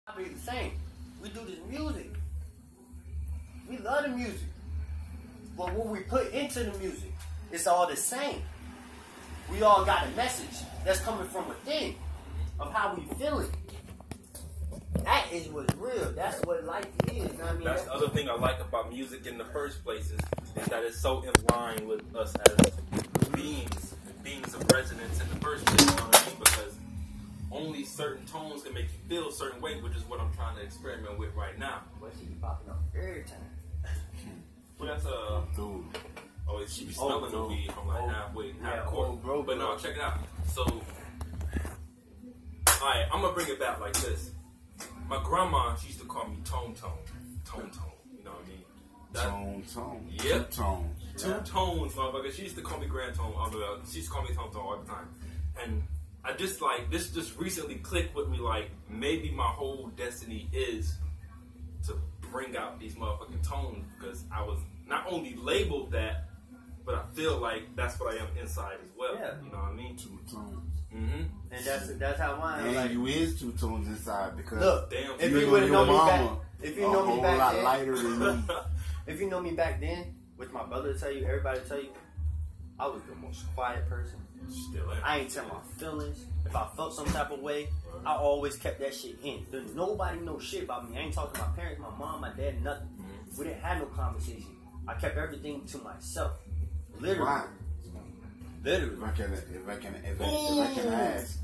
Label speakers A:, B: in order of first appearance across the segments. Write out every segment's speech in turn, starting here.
A: I be the same. We do this music. We love the music. But what we put into the music, it's all the same. We all got a message that's coming from within of how we feeling. That is what's real. That's what life is. You know what I mean?
B: That's the other thing I like about music in the first place is that it's so in line with us as beings of resonance in the first place. You know what I mean? Because only certain tones can make you feel a certain way, which is what I'm trying to experiment with right now.
A: What she be popping up every time?
B: Well, that's
C: Dude.
B: Oh, she be smelling the weed from like halfway, half court.
A: Bro,
B: but no, check it out. So, alright, I'm gonna bring it back like this. My grandma, she used to call me Tone Tone. Tone Tone. You know what I mean?
C: Tone.
B: Yep.
C: Two tones.
B: Two tones, motherfucker. She used to call me Grand Tone. She used to call me Tone Tone all the time. And I just like, this just recently clicked with me like, maybe my whole destiny is to bring out these motherfucking tones because I was not only labeled that, but I feel like that's what I am inside as well.
A: Yeah.
B: You know what I mean?
C: Two tones.
B: Mm-hmm.
A: And that's how mine.
C: And
A: Like,
C: you is two tones inside because
A: look,
B: Damn,
A: if
B: you
A: you
B: know
A: would have
C: your
A: known me back,
C: mama
A: if you know me
C: a
A: back
C: lot
A: then,
C: lighter than me.
A: if you know me back then, which my brother tell you, everybody tell you, I was the most quiet person.
B: Still am.
A: I ain't tell my feelings. If I felt some type of way, I always kept that shit in. Nobody knows shit about me. I ain't talking to my parents, my mom, my dad, nothing. We didn't have no conversation. I kept everything to myself. Literally.
C: Why?
A: Literally.
C: If I can ask,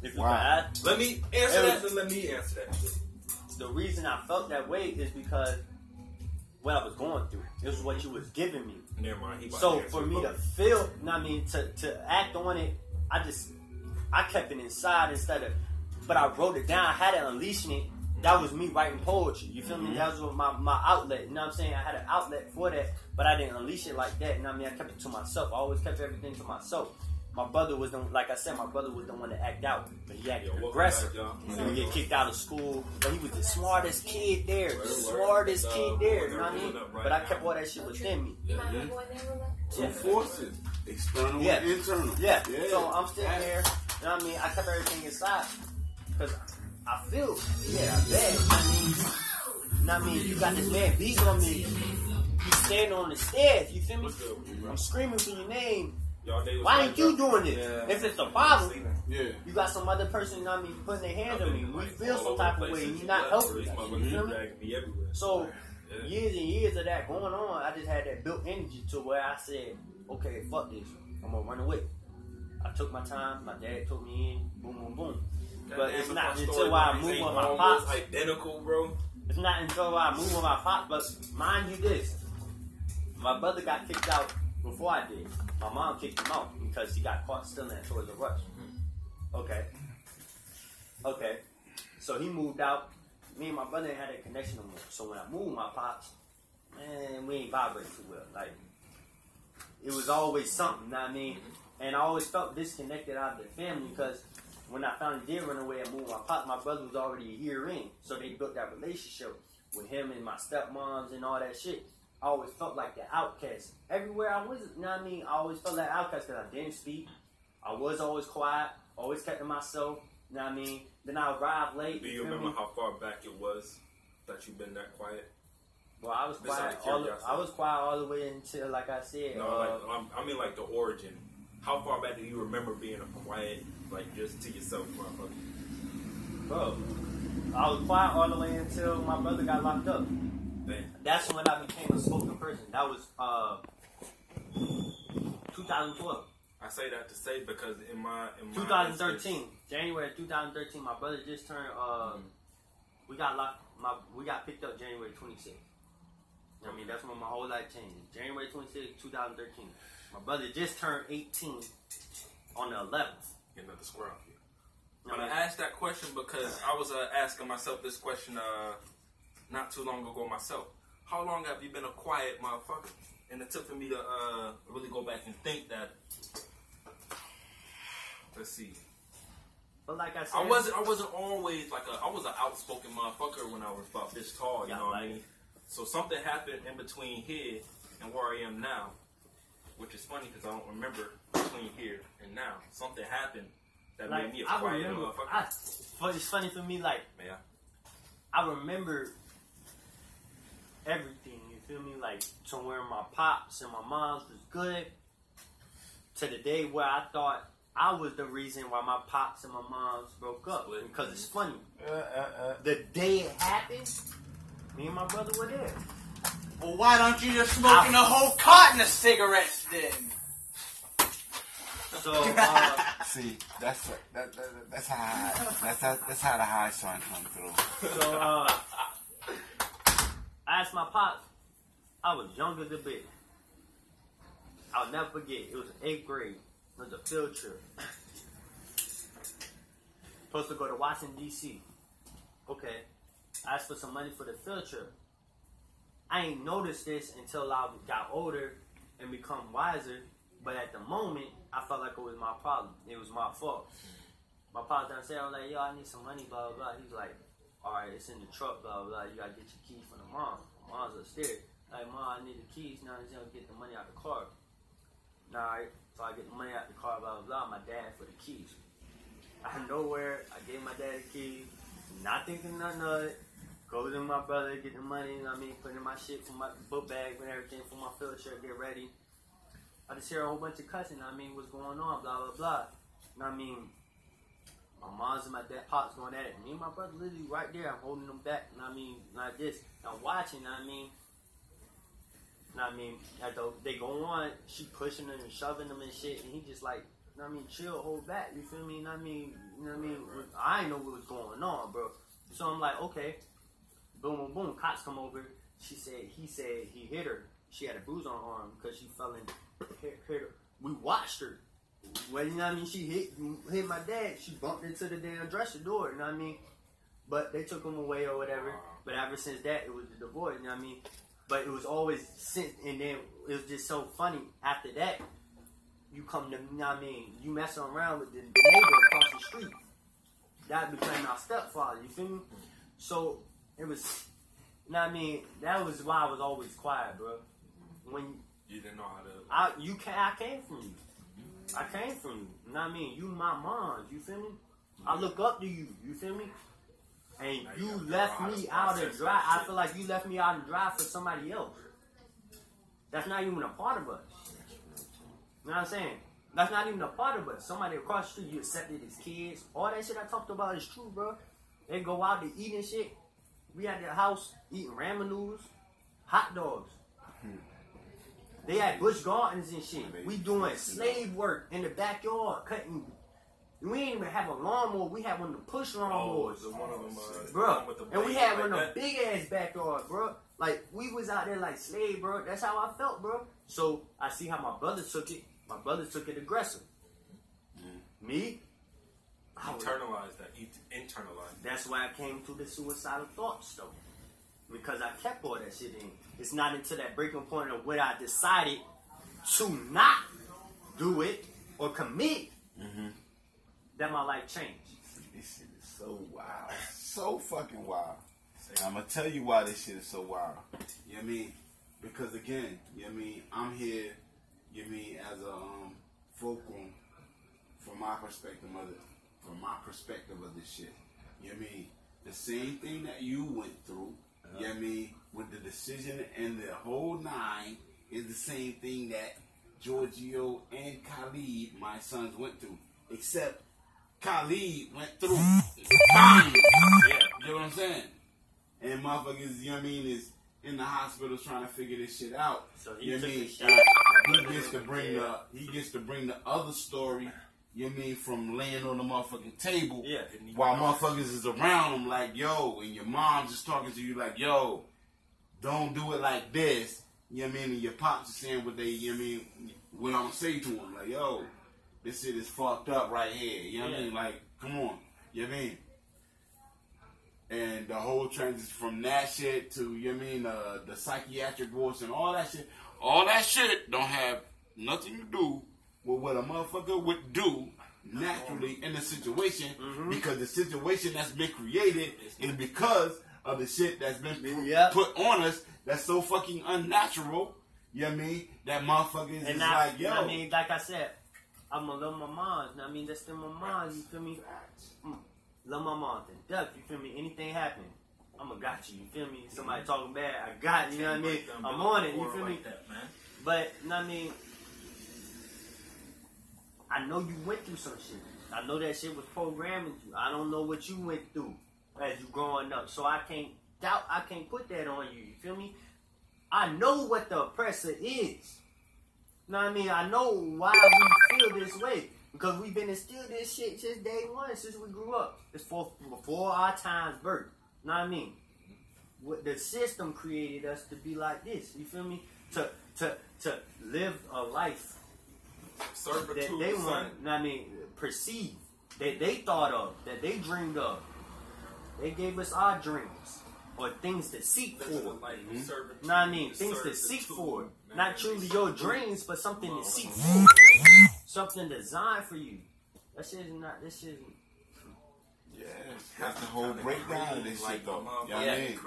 A: If you
C: why?
A: can ask,
B: Let me answer that, then let me answer that shit.
A: the reason I felt that way is because what I was going through. It was what you was giving me.
B: Never mind. He about
A: So
B: to answer
A: for
B: it
A: me to
B: both.
A: feel, you know what I mean, to act on it, I kept it inside instead of, but I wrote it down. I had it unleashing it. That was me writing poetry. You feel me? That was my outlet. You know what I'm saying? I had an outlet for that, but I didn't unleash it like that. You know what I mean? I kept it to myself. I always kept everything to myself. My brother was the, like I said, my brother was the one to act out, but he acted
B: welcome
A: aggressive.
B: back, y'all.
A: So he get kicked out of school, but he was the smartest kid there, the smartest kid there. You know what I mean? But I kept all that shit within me.
C: Two forces, external
A: Yeah.
C: and internal.
A: Yeah. So I'm sitting there, you know what I mean? I kept everything inside because I feel, bad. You know what I mean? You got this man beating on me. You standing on the stairs. You feel me?
B: What's good with you, bro?
A: I'm screaming for your name.
B: Y'all day was
A: Why
B: like
A: ain't you
B: that.
A: doing it?
B: Yeah.
A: If it's a problem,
C: Yeah.
A: you got some other person, you know what I mean, putting their hands on me. We feel
B: all
A: some
B: over
A: type
B: the
A: of way.
B: place
A: You're
B: since
A: not
B: you left,
A: helping
B: bro. These
A: us.
B: motherfuckers
A: You feel me?
B: dragging me everywhere.
A: So
B: Yeah.
A: years and years of that going on, I just had that built energy to where I said, okay, fuck this. I'm gonna run away. I took my time. My dad took me in. Boom, boom, boom. But it's not until I move on my pops.
B: Identical, bro.
A: It's not until I move on my pops. But mind you, this, my brother got kicked out before I did. My mom kicked him out because he got caught stealing at Toys R Us. Okay. So he moved out. Me and my brother ain't had that connection no more. So when I moved my pops, man, we ain't vibrate too well. Like, it was always something, you know what I mean? And I always felt disconnected out of the family because when I finally did run away and move my pops, my brother was already a year in. So they built that relationship with him and my stepmoms and all that shit. I always felt like the outcast. Everywhere I was, you know what I mean? I always felt that outcast because I didn't speak. I was always quiet, always kept to myself, you know what I mean? Then I arrived late.
B: Do you
A: feel
B: remember
A: me?
B: how far back it was that you've been that quiet?
A: Well, I was
B: Just out
A: quiet.
B: of curiosity.
A: I was quiet all the way until, like I said,
B: No, I mean like the origin. How far back do you remember being a quiet, like just to yourself, motherfucker?
A: bro, I was quiet all the way until my brother got locked up.
B: Damn.
A: That's when I became a spoken person. That was 2012.
B: I say that to say because in my
A: 2013, January 2013. My brother just turned. We got locked. We got picked up January 26th. I mean, that's when my whole life changed. January 26th, 2013. My brother just turned 18 on the 11th.
B: Get another square off here.
A: You know
B: But
A: what
B: I asked that question because I was asking myself this question not too long ago myself. How long have you been a quiet motherfucker? And it took for me to really go back and think that. Let's see.
A: But like I said,
B: I wasn't always like I was an outspoken motherfucker when I was about this tall. You
A: Yeah,
B: know what I
A: like-
B: mean? So something happened in between here and where I am now, which is funny because I don't remember between here and now. Something happened that
A: like
B: made me a
A: I
B: quiet
A: remember.
B: motherfucker.
A: It's funny for me. Like
B: Yeah.
A: I remember everything, you feel me? Like, to where my pops and my moms was good, to the day where I thought I was the reason why my pops and my moms broke up. Because it's funny. The day it happened, me and my brother were there.
D: Well, why don't you just smoking a whole carton of cigarettes then?
A: So,
C: See, that's how the high sign come through.
A: so I asked my pops, I was young as a bitch. I'll never forget, it was 8th grade. It was a field trip. Supposed to go to Washington, D.C. Okay. I asked for some money for the field trip. I ain't noticed this until I got older and become wiser. But at the moment, I felt like it was my problem. It was my fault. My pops downstairs, I was like, yo, I need some money, blah, blah, blah. He's like, all right, it's in the truck, blah, blah, blah. You got to get your keys from the mom. Mom's upstairs. Like, Mom, I need the keys. Now he's going to get the money out of the car. All right. So I get the money out the car, blah, blah, blah. My dad for the keys. Out of nowhere, I gave my dad the keys. Not thinking nothing of it. Go to my brother, get the money, you know what I mean? Put in my shit from my book bag and everything for my field trip, get ready. I just hear a whole bunch of cussing, you know what I mean? What's going on, blah, blah, blah. You know what I mean? My mom's and my dad, pops going at it. Me and my brother literally right there, I'm holding them back, you know what I mean? Like this. I'm watching, you know what I mean? You know what I mean? As they go on, she pushing them and shoving them and shit, and he just like, you know what I mean? Chill, hold back, you feel me? You know what I mean? You know what I mean? I didn't know what was going on, bro. So I'm like, okay. Boom, boom, boom. Cops come over. He said he hit her. She had a bruise on her arm because she fell in. Hit her. We watched her. Well, you know what I mean? She hit my dad. She bumped into the damn dresser door. You know what I mean? But they took him away or whatever. But ever since that, it was the divorce. You know what I mean? But it was always since, and then it was just so funny. After that, you come to, you know what I mean? You messing around with the neighbor across the street. That became our stepfather. You feel me? So it was, you know what I mean? That was why I was always quiet, bro. When
B: you didn't know how to.
A: I came from you. I came from you. You know what I mean? You my mom. You feel me? I look up to you. You feel me? And
B: now
A: you
B: you
A: left me out to dry. I feel like you left me out to dry for somebody else. That's not even a part of us. You know what I'm saying? That's not even a part of us. Somebody across the street, you accepted his kids. All that shit I talked about is true, bro. They go out to eat and shit. We at their house eating ramen noodles, hot dogs. They had bush gardens and shit. We doing slave work in the backyard, cutting. We ain't even have a lawnmower. We had one of the push lawnmowers.
B: Oh, one of them,
A: bro. And we had one of
B: like
A: the big ass backyard, bro. Like, we was out there like slave, bro. That's how I felt, bro. So, I see how my brother took it. My brother took it aggressive. Me?
B: Internalized that. Internalized.
A: That's why I came to the suicidal thoughts, though. Because I kept all that shit in. It's not until that breaking point of when I decided to not do it or commit that my life changed.
C: This shit is so wild. So fucking wild. I'm going to tell you why this shit is so wild. You know what I mean? Because again, you know what I mean? I'm here, you know what I mean, as a fulcrum from my perspective of this shit. You know what I mean? The same thing that you went through, you know what I mean, with the decision and the whole nine is the same thing that Giorgio and Khalid, my sons, went through. Except Khalid went through fine. You know what I'm saying? And motherfuckers, you know what I mean, is in the hospital trying to figure this shit out.
A: So
C: you know what I mean? He gets to bring the other story, you know what I mean, from laying on the motherfucking table.
A: Yeah.
C: While motherfuckers is around him like, yo, and your mom's just talking to you like, yo, don't do it like this. You know what I mean? And your pops are saying what they, you know what I mean, what I'm saying to him. Like, yo, this shit is fucked up right here. You know what I mean? Like, come on. You know what I mean? And the whole transition from that shit to, you know what I mean, the psychiatric wards and all that shit don't have nothing to do with what a motherfucker would do naturally in the situation, because the situation that's been created is because of the shit that's been put on us that's so fucking unnatural, you know what I mean, that motherfuckers is like, yo.
A: I mean, like I said, I'm gonna love my mom. I mean, that's still my mom, you feel me? Love my mom to death, you feel me? Anything happen, I'm gonna got you. You feel me? Somebody talking bad, I got you. You know what I mean? I'm on it. You feel me?
B: That, man.
A: But you know what I mean? I know you went through some shit. I know that shit was programming you. I don't know what you went through as you growing up. So I can't put that on you. You feel me? I know what the oppressor is. You know what I mean? I know why we feel this way. Because we've been instilled this shit since day one, since we grew up. It's before our time's birth. You know what I mean? The system created us to be like this. You feel me? To live a life that they want, you know what I mean, perceive, that they thought of, that they dreamed of. They gave us our dreams or things to seek for. You know what I mean? Things to seek for. Not truly your dreams, but something to seek for. Something designed for you. That shit is not, this shit is...
C: Yeah, that's the whole breakdown of this shit, though. You know what I mean?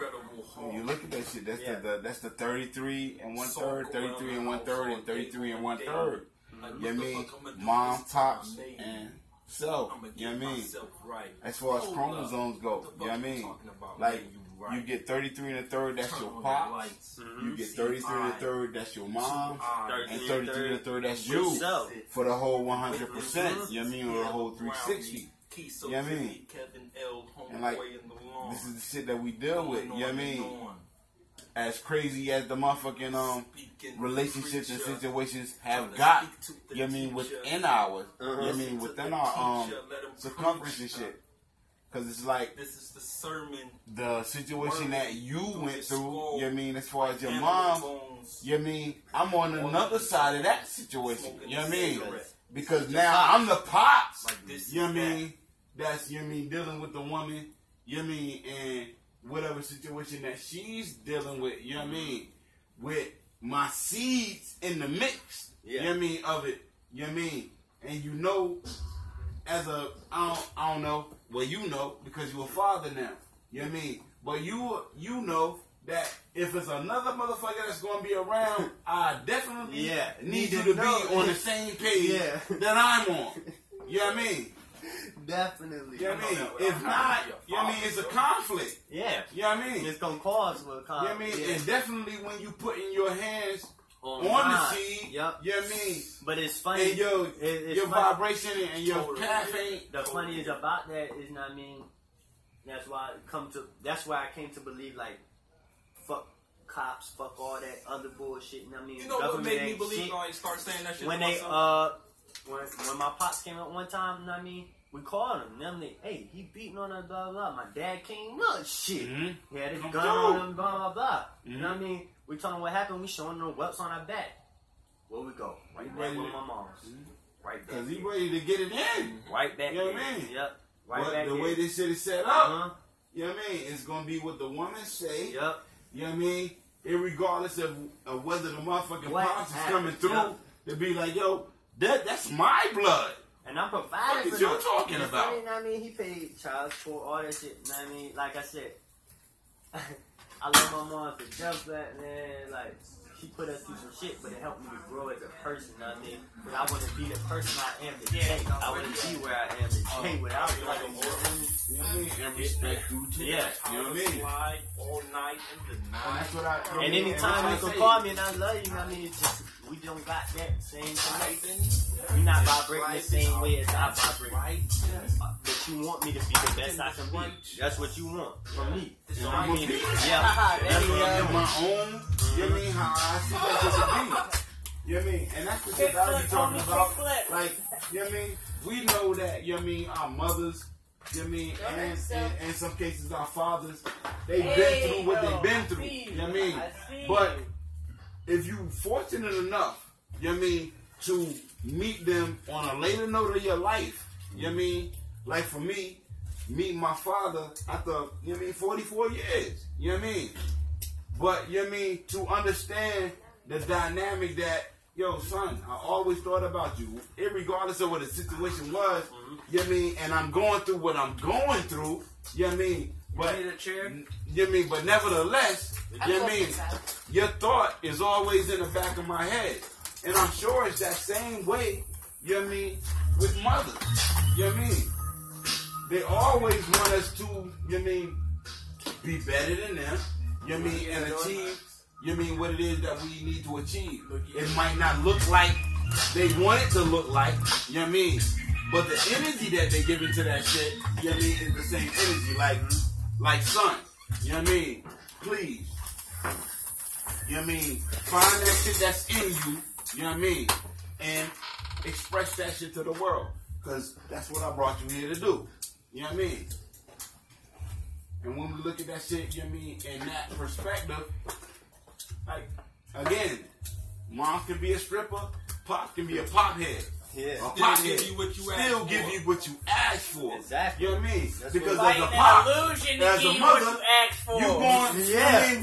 C: When you look at that shit, that's the 33 and 1/3, 33 and 1/3, and 33 and 1/3. You know what I mean? Mom, pops, and self. You know what I mean? As far as chromosomes go, you know what I mean? Like, you get 33 and 1/3, that's your pops. You get 33 and 1/3, that's your mom. And 33 and 1/3, that's you. For the whole 100%. You know what I mean? Or the whole 360. You know what I mean? And like, this is the shit that we deal with. You know what I mean? As crazy as the motherfucking relationships and situations have got, you know what I mean, within our, you know what I mean, within our circumference and shit. Cause it's like
B: this is the sermon,
C: the situation that you went through. You know what I mean, as far as your mom, you know what I mean, I'm on another side of that situation. You know what I mean? Because now I'm the pops. You know what I mean? That's, you know what I mean, dealing with the woman. You know what I mean? And whatever situation that she's dealing with. You know what I mean? With my seeds in the mix. You know what I mean? Of it. You know what I mean? And you know, as a, I don't know. Well, you know, because you're a father now. You know what I mean? But you know that if it's another motherfucker that's going to be around, I definitely need you to be on the same page that I'm on. You know what I mean?
A: Definitely.
C: You know what I mean? If not, you know what I mean? It's a conflict.
A: Yeah.
C: You know what I mean?
A: It's going to cause a conflict.
C: You know what I mean? And definitely when you put in your hands on the seed, you know what I mean?
A: But it's funny.
C: And your
A: funny.
C: vibration and your path ain't.
A: The funniest about that is, you know what I mean? That's why I came to believe, like, fuck cops, fuck all that other bullshit. You know what I mean?
B: You know what made me believe I start saying that shit?
A: When when my pops came up one time, you know what I mean? We called him. Them they, hey, he beating on us, blah, blah, blah. My dad came, look, shit. He had his gun on him, blah, blah, blah. You know what I mean? We told him what happened. We showing them the whelps on our back. Where we go? Right back with my mom's. Right back.
C: Because he ready to get it in.
A: Right back.
C: You know what I mean?
A: Yep. Right
C: but
A: back
C: the way this shit is set up, you know what I mean? It's going to be what the woman say.
A: Yep.
C: You know what I mean? Irregardless of whether the motherfucking pops is coming through, to be like, yo, that's my blood.
A: And I'm providing
C: for
A: them.
C: What you talking about?
A: You know what I mean? He paid child support, all that shit. You know what I mean? Like I said, I love my mom to death, man. Like, she put us through some shit, but it helped me to grow as a person. You know what I mean? But I want to be the person I am today. I want to be where I am today without like a woman.
C: And respect due to that. You know what I mean?
B: All night in the night.
A: And anytime you can call me and I love you, you know what I mean? It's just, we don't got that same connection. We're not vibrating the same way as I vibrate. But you want me to be the best I can be. That's what you want from me.
C: So I mean,
A: that's what I'm doing.
C: My own, you know what I mean? How I see that shit to be. You know what I mean? And that's the shit I be talking about. Like, you know what I mean? We know that, you know what I mean, our mothers, you know what I mean, and in some cases our fathers, they've been through what they've been through. You know what I mean? But if you fortunate enough, you know what I mean, to meet them on a later note of your life, you know what I mean? Like for me, meeting my father after, you know what I mean, 44 years, you know what I mean? But, you know what I mean, to understand the dynamic that, yo, son, I always thought about you, irregardless of what the situation was, you know what I mean? And I'm going through what I'm going through, you know what I mean? But,
D: you need a chair?
C: You know what I mean? But nevertheless, you know what I mean? Your thought is always in the back of my head. And I'm sure it's that same way, you know what I mean, with mothers. You know what I mean? They always want us to, you know what I mean, be better than them, you know what I mean, and achieve, you know what I mean, what it is that we need to achieve. It might not look like they want it to look like, you know what I mean, but the energy that they give into that shit, you know what I mean, is the same energy, like son, you know what I mean, please, you know what I mean, find that shit that's in you, you know what I mean, and express that shit to the world, because that's what I brought you here to do, you know what I mean. And when we look at that shit, you know what I mean, in that perspective, like, again, mom can be a stripper, pop can be a pop head.
A: Yeah.
C: A pop
B: Still
C: head
B: give you what you asked
C: still
B: for.
C: give you what you asked for.
A: Exactly.
C: You know what I mean?
A: That's
C: Because
A: what-
C: as a
D: Fighting
C: pop,
D: an illusion to
C: as
D: give
C: a
D: you
C: mother,
D: what you asked for.
C: you going, you know what I mean,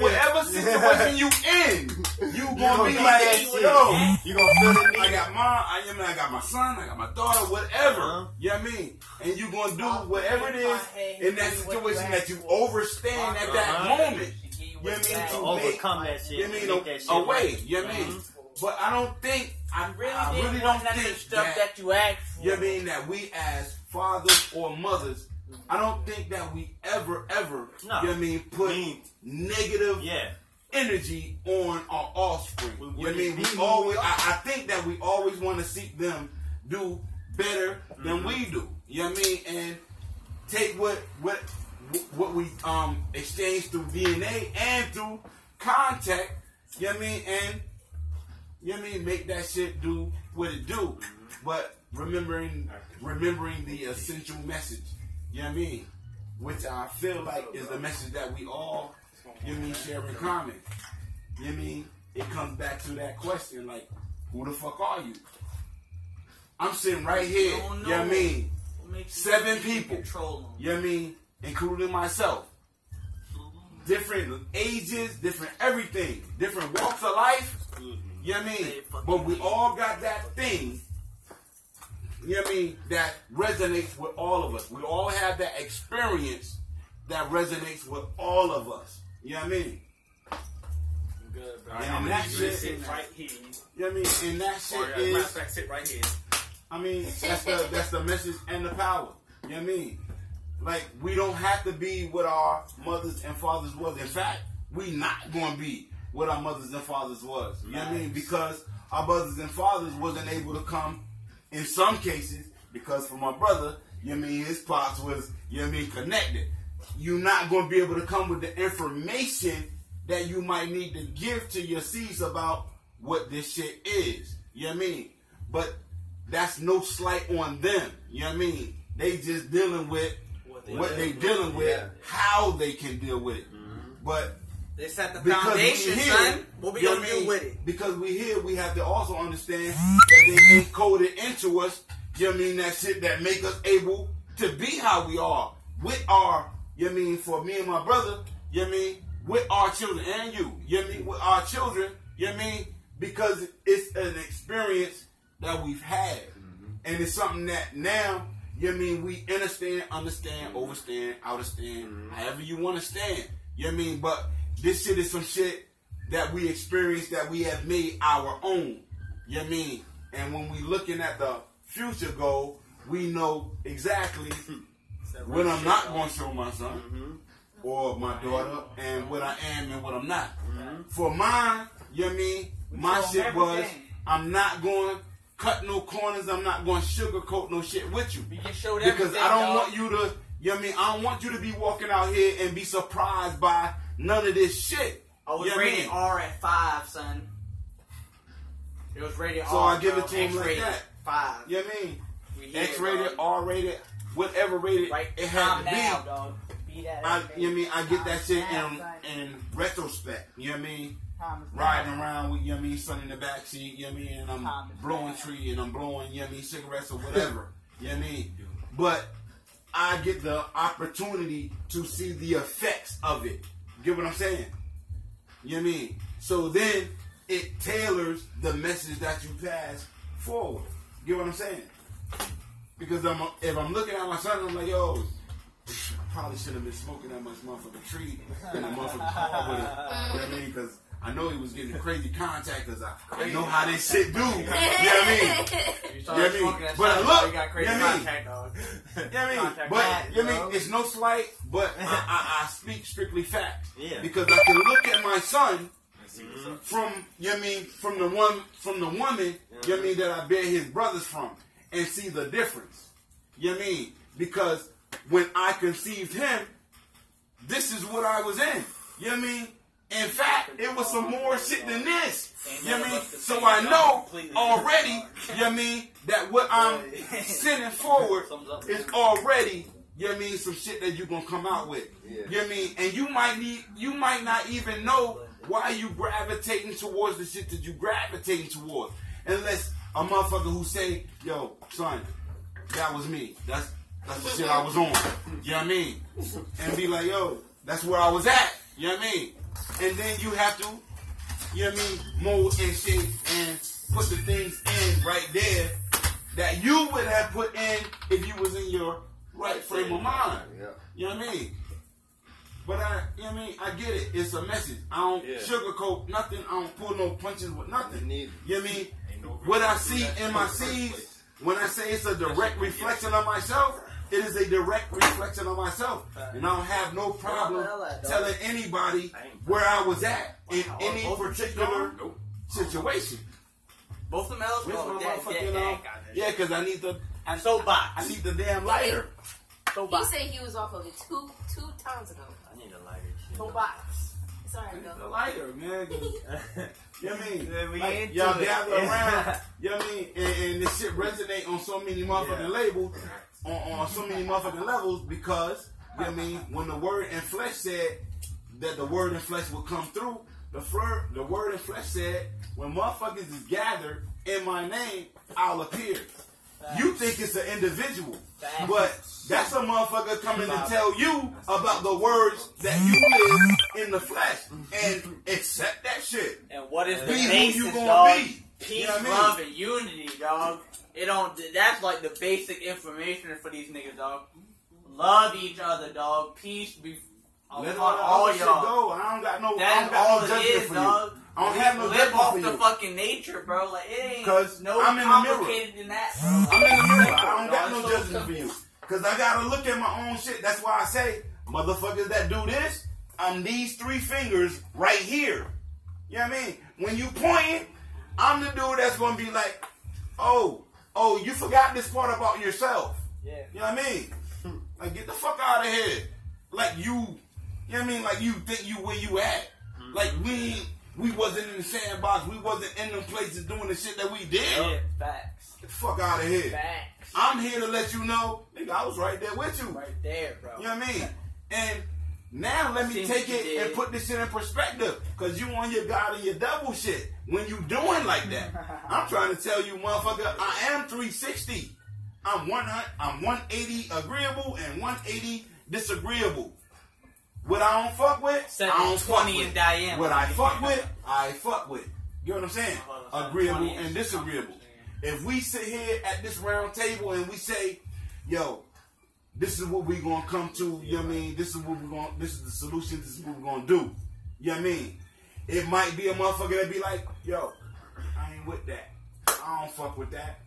C: whatever situation you in, you gonna be
A: need
C: like,
A: that shit.
C: yo,
A: You gonna feel the
C: I
A: need.
C: got mom, I got my son, I got my daughter, whatever.
A: Uh-huh.
C: You know what I mean? And you gonna do whatever it is in that situation that you overstand at that
A: Uh-huh.
C: moment. You know what I mean?
A: To
C: To
A: overcome
C: make,
A: that shit.
C: you know what I
A: make
C: mean?
A: that shit
C: A way.
A: right.
C: You know what I mean? But I don't think, I really
D: Didn't
C: don't
D: want none of the
C: think
D: stuff that you asked for.
C: you know what I mean, that we as fathers or mothers, I don't think that we ever,
A: No.
C: you know what I mean, put negative
A: Yeah.
C: energy on our offspring.
A: We
C: You know what I mean?
A: wouldn't
C: We
A: be
C: always,
A: who we are.
C: I think that we always want to see them do better than we do. You know what I mean? And take what we exchange through DNA and through contact. You know what I mean? And you know what I mean? Make that shit do what it do. But remembering the essential message. You know what I mean? Which I feel like is the message that we all, you know what I mean, share in common. You know what I mean? It comes back to that question, like, who the fuck are you? I'm sitting right here, you know what I mean? 7 people, you know what I mean? Including myself. Different ages, different everything, different walks of life. You know what I mean? But we all got that thing, you know what I mean, that resonates with all of us. We all have that experience that resonates with all of us. You know what I mean?
B: Good, bro.
C: And
B: I'm
C: that
B: gonna need you to
C: shit-
B: sit right here.
C: You know what I mean? And that shit
B: Or, matter of
C: is,
B: fact, sit right here.
C: I mean, that's the message and the power. You know what I mean? Like, we don't have to be what our mothers and fathers was. In fact, we not going to be what our mothers and fathers was. You know what I mean? Because our mothers and fathers wasn't able to come, in some cases, because for my brother, you know what I mean, his pops was, you know what I mean, connected. You're not going to be able to come with the information that you might need to give to your seeds about what this shit is. You know what I mean? But that's no slight on them. You know what I mean? They just dealing with what they dealing with,
A: Yeah.
C: how they can deal with it. But
D: They set the
C: because
D: foundation,
C: we here,
D: son. What we
C: you know
D: gonna
C: I mean?
D: do with it?
C: Because we here, we have to also understand that they encoded into us, you know what I mean, that shit that make us able to be how we are with our, you know what I mean, for me and my brother, you know what I mean, with our children and you know what I mean, with our children, you know what I mean, because it's an experience that we've had. And it's something that now, you know what I mean, we understand, overstand, outerstand, however you want to stand. You know what I mean? But this shit is some shit that we experienced that we have made our own. You know what I mean? And when we looking at the future goal, we know exactly what I'm not going to show my son or my daughter and what I am and what I'm not. For mine, you know what I mean? My
D: show
C: shit
D: 'em
C: was,
D: everything.
C: I'm not going to cut no corners. I'm not going to sugarcoat no shit with you.
D: We can show them
C: Because I don't want you to, you know what I mean? I don't want you to be walking out here and be surprised by none of this shit.
D: I was
C: You know what I
D: rated
C: mean?
D: R at 5, son. It was rated
C: So
D: R.
C: I give it
D: bro.
C: to him like
D: X-rated
C: that.
D: 5.
C: You know what I mean?
D: We here,
C: X-rated,
D: dog.
C: R-rated, whatever rated
D: Right
C: it had
D: calm
C: to be.
D: down, dog. Be that
C: I,
D: every day.
C: you know what I mean? I get that shit
D: Calm down,
C: in retrospect. You know what I mean?
D: Calm down.
C: Riding around with, you know what I mean, son in the backseat, you know what I mean? And I'm
D: Calm
C: blowing
D: down.
C: tree and I'm blowing, you know what I mean, cigarettes or whatever. You know what I mean? But I get the opportunity to see the effects of it. Get what I'm saying? You know what I mean? So then it tailors the message that you pass forward. Get what I'm saying? Because if I'm looking at my son, I'm like, yo, I probably shouldn't have been smoking that much motherfucking tree in a motherfucking car with him. You know what I mean? Because I know he was getting crazy contact because I know how this shit do. You know what I mean?
D: You
C: Yeah, I mean,
D: that
C: but
D: shit,
C: look,
D: you got crazy
C: you know what I mean?
D: contact, dog.
C: You know what I mean?
D: Contact
C: But
D: bad,
C: you know what I
D: bro.
C: mean? It's no slight, but I speak strictly facts.
A: Yeah.
C: Because I can look at my son
B: Mm-hmm.
C: from, you know what I mean, from the woman, you know what I mean, that I bear his brothers from, and see the difference. You know what I mean? Because when I conceived him, this is what I was in. You know what I mean? In fact, it was some more shit than this. You know what I mean? So I know already, you know what I mean, that what I'm sending forward is already, you know what I mean, some shit that you're gonna come out with. You know what I mean? And you might not even know why you gravitating towards the shit that you gravitating towards. Unless a motherfucker who say, yo, son, that was me. That's the shit I was on. You know what I mean? And be like, yo, that's where I was at. You know what I mean? And then you have to, you know what I mean, mold and shape and put the things in right there that you would have put in if you was in your right frame of mind. You know what I mean? But you know what I mean? I get it. It's a message. I don't sugarcoat nothing. I don't pull no punches with nothing. You know what I mean? What I see in my seeds, when I say it's a direct reflection of myself, it is a direct reflection of myself. And I don't have no problem telling anybody where I was at in any particular situation.
D: Both the males
C: Yeah, because I need the
D: soapbox.
C: I need the damn lighter.
E: He said he was off of it two times ago.
A: I need a lighter.
E: Soapbox. It's
C: I
E: alright
C: need the
E: though.
C: lighter, man. You know what I mean?
A: Yeah, we
C: Like,
A: into
C: y'all
A: it.
C: gather around, you know what I mean? And this shit resonate on so many motherfucking labels, on so many motherfucking levels because, you know what I mean? When the word in flesh said that the word in flesh would come through, the word in flesh said, when motherfuckers is gathered in my name, I'll appear. You think it's an individual, but that's a motherfucker coming to tell you about the words that you live in the flesh and accept that shit.
D: And what is the
C: Be who
D: basis,
C: you gonna
D: dog?
C: be.
D: Peace,
C: You know what I mean?
D: love, and unity, dog. It don't. That's like the basic information for these niggas, dog. Love each other, dog. Peace be
C: Let
D: upon
C: all
D: all
C: shit
D: y'all.
C: go. I don't got no. I
D: That's
C: don't got
D: all
C: no
D: it
C: judgment
D: is,
C: for
D: dog.
C: you. I don't have no
D: Live
C: judgment
D: off
C: for
D: the
C: you.
D: fucking nature, bro. Like it ain't
C: 'Cause
D: no
C: I'm in the mirror.
D: complicated than that, bro.
C: I'm in the mirror. I don't got
D: It's
C: no
D: so
C: judgment for
D: simple.
C: you. Because I got to look at my own shit. That's why I say, motherfuckers that do this, I'm these three fingers right here. You know what I mean? When you pointing, I'm the dude that's going to be like, oh, you forgot this part about yourself.
D: Yeah.
C: You know what I mean? Like, get the fuck out of here. Like, you know what I mean? Like, you think you where you at. Like, we wasn't in the sandbox. We wasn't in them places doing the shit that we did.
D: Yeah, facts.
C: Get the fuck out of here.
D: Facts.
C: I'm here to let you know, nigga, I was right there with you.
D: Right there, bro.
C: You know what I mean? And now let me
D: Seems
C: take
D: you
C: it
D: did.
C: and put this shit in perspective. Because you on your God and your devil shit. When you doing like that. I'm trying to tell you, motherfucker, I am 360. I'm 180 agreeable and 180 disagreeable. What I don't fuck with,
D: Set
C: I don't fuck
D: 20
C: with.
D: in diameter.
C: What I fuck with, I fuck with. You know what I'm saying?
D: Hold on,
C: Agreeable
D: 20
C: and
D: inch.
C: disagreeable. If we sit here at this round table and we say, yo, this is what we gonna come to, you know what I mean? This is the solution, this is what we're gonna do. You know what I mean? It might be a motherfucker that be like, yo, I ain't with that. I don't fuck with that.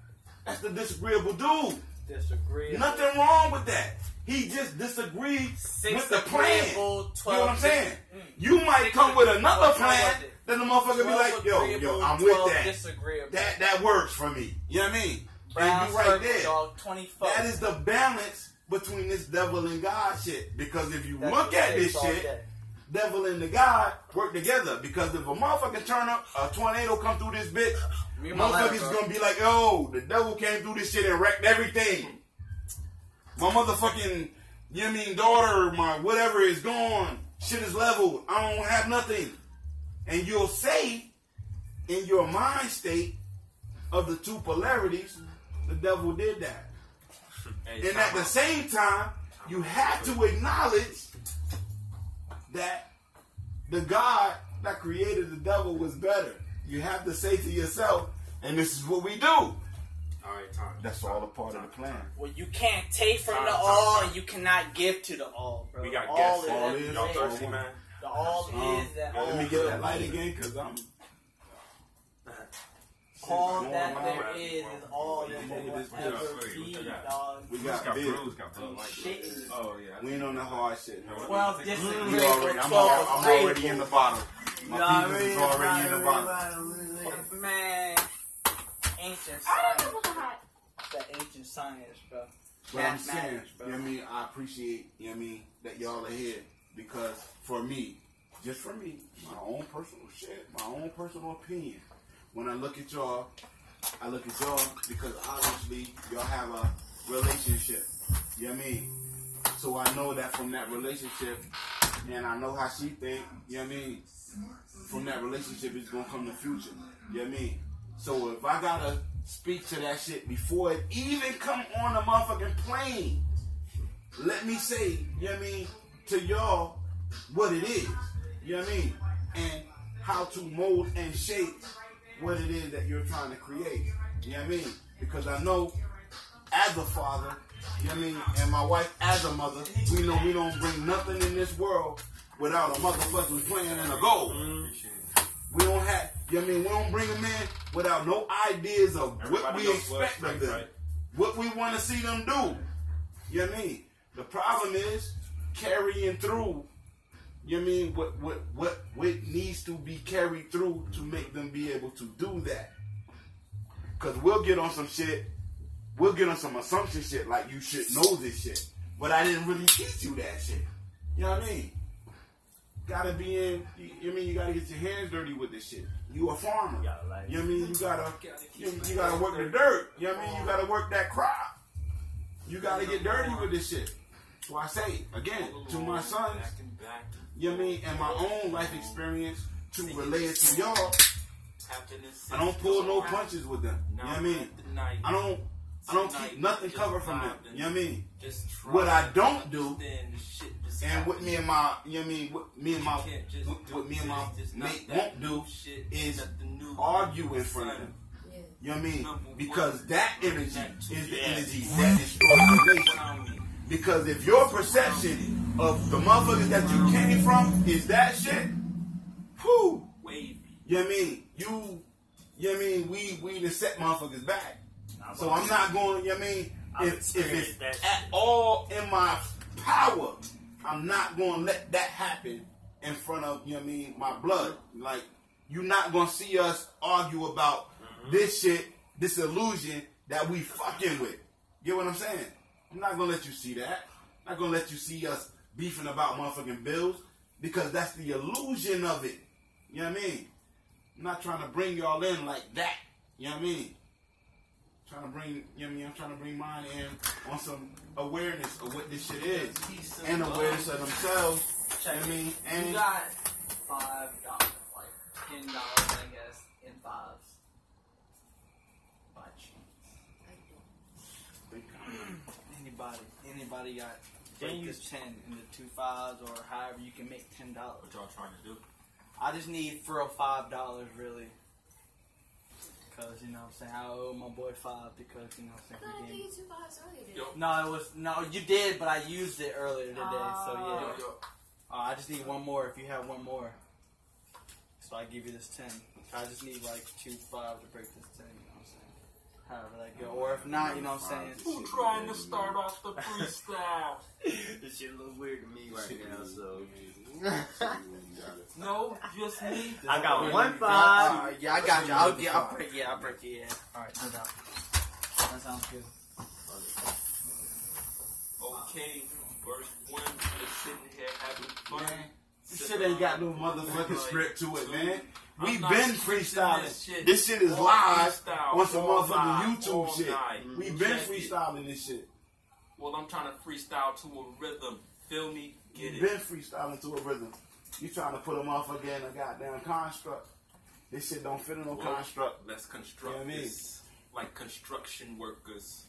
C: That's the disagreeable dude.
D: Disagree.
C: Nothing wrong with that. He just disagreed with the plan. You know what I'm saying? You might come with another plan, then the motherfucker be like, yo, I'm with that. That works for me. You know what I mean? And you right there.
D: Dog, 24.
C: That is the balance between this devil and God shit. Because if you look at this shit, devil and the God work together. Because if a motherfucker turn up, a tornado come through this bitch, motherfuckers gonna be like, yo, the devil came through this shit and wrecked everything. My motherfucking, you know what I mean, daughter, my whatever is gone. Shit is leveled. I don't have nothing. And you'll say, in your mind state of the two polarities, the devil did that. And at the same time, you have to acknowledge that the God that created the devil was better. You have to say to yourself, and this is what we do.
B: All right, time.
C: That's all a part of the plan.
D: Well, you can't take from
B: Time,
D: the
B: time,
D: all,
B: time.
D: and you cannot give to the all, bro.
B: We got
D: all
B: guests.
D: is
C: All
D: everything.
C: is.
B: Y'all thirsty, man?
D: The all is that all.
C: Let me get that light again, because I'm...
D: All
C: More
D: that
C: than
D: there
B: rap.
D: is all that
C: More
D: there
C: than
D: will
C: this
D: ever
B: bitch.
D: be,
B: Yeah.
D: dog.
C: We
B: Got
C: got big.
B: bruised, got blood like
D: Shit.
B: Oh yeah.
C: We ain't on that hard shit. Man.
D: 12 distant
C: We already, I'm
D: 12
C: already in the bottom. My penis is already in the bottom.
D: Man, ancient
E: I
D: science.
E: don't know hot.
D: That ancient science, bro.
C: But I'm saying,
D: Mathematics, bro.
C: you know what I mean, I appreciate, you know what I mean, that y'all are here because for me, just for me, my own personal shit, my own personal opinion. When I look at y'all because obviously y'all have a relationship. You know what I mean? So I know that from that relationship, and I know how she think, you know what I mean? From that relationship is gonna come the future. You know what I mean? So if I gotta speak to that shit before it even come on the motherfucking plane, let me say, you know what I mean, to y'all what it is. You know what I mean? And how to mold and shape what it is that you're trying to create. You know what I mean? Because I know as a father, you know what I mean, and my wife as a mother, we know we don't bring nothing in this world without a motherfucking plan and a goal. We don't have, you know what I mean, we don't bring them in without no ideas of what
B: Everybody
C: we
B: knows
C: expect
B: what's
C: of them.
B: right.
C: What we want to see them do. You know what I mean? The problem is carrying through, you know what I mean, what needs to be carried through to make them be able to do that. Because we'll get on some shit, we'll get on some assumption shit like you should know this shit. But I didn't really teach you that shit. You know what I mean? Gotta be in, you know what I mean, you gotta get your hands dirty with this shit. You a farmer. You know what I mean? You gotta work the dirt. You know what I mean? You gotta work that crop. You gotta get dirty with this shit. So I say, again, to my sons, you know what I mean, and my own life experience to relay it to y'all, I don't pull no punches with them. You know what I mean? I don't keep nothing covered from them. You know what I mean? What I don't do, and what me and my, you know what I mean, what me and my mate won't do is argue in front of them. You know what I mean? Because that energy is the energy that destroys the nation. Because if your perception of the motherfuckers that you came from is that shit, whew, you know what I mean? You know what I mean? We done set motherfuckers back. So I'm not going, you know what I mean? If it's at all in my power, I'm not going to let that happen in front of, you know what I mean, my blood. Like, you're not going to see us argue about this shit, this illusion that we fucking with. Get what I'm saying? I'm not going to let you see that. I'm not going to let you see us beefing about motherfucking bills because that's the illusion of it. You know what I mean? I'm not trying to bring y'all in like that. You know what I mean? Trying to bring, you know what I mean? I'm trying to bring mine in on some awareness of what this shit is and awareness of themselves. You know what I mean? And
D: You got $5, like $10, I guess, in fives. By chance. Anybody got this 10 in the 2 5s or however you can make $10.
B: What y'all trying to do?
D: I just need for a $5 really. Cause you know what I'm saying, I owe my boy 5 because you know what
E: I
D: I'm saying.
E: think you 2 5s earlier.
B: Yo.
D: No, you did, but I used it earlier today, so yeah.
B: Yo.
D: I just need one more if you have one more. So I give you this 10. I just need like 2 5 to break this 10, you know what I'm saying? However that go. Or if not, you know what I'm saying.
B: Who trying to start off the freestyle?
A: This shit a little weird to me right now, so.
B: No, just me.
A: I got 1 5.
D: Yeah, I got you. I'll break it. Yeah. Alright, no doubt. That sounds good.
B: Okay, verse 1, just sitting here having fun.
C: this shit ain't got no motherfucking script to it, man. We
B: I'm not
C: been
B: freestyling
C: freestyling. This shit is
B: All
C: live
B: freestyle,
C: on some
B: all
C: motherfucking
B: live,
C: YouTube
B: all
C: shit.
B: night.
C: We been
B: Check it.
C: freestyling this shit.
B: Well, I'm trying to freestyle to a rhythm. Feel me?
C: We
B: Get
C: been
B: it?
C: freestyling to a rhythm. You trying to put a motherfucker in a goddamn construct. This shit don't fit in no
B: Well,
C: construct.
B: let's construct
C: You know what I mean?
B: this like construction workers,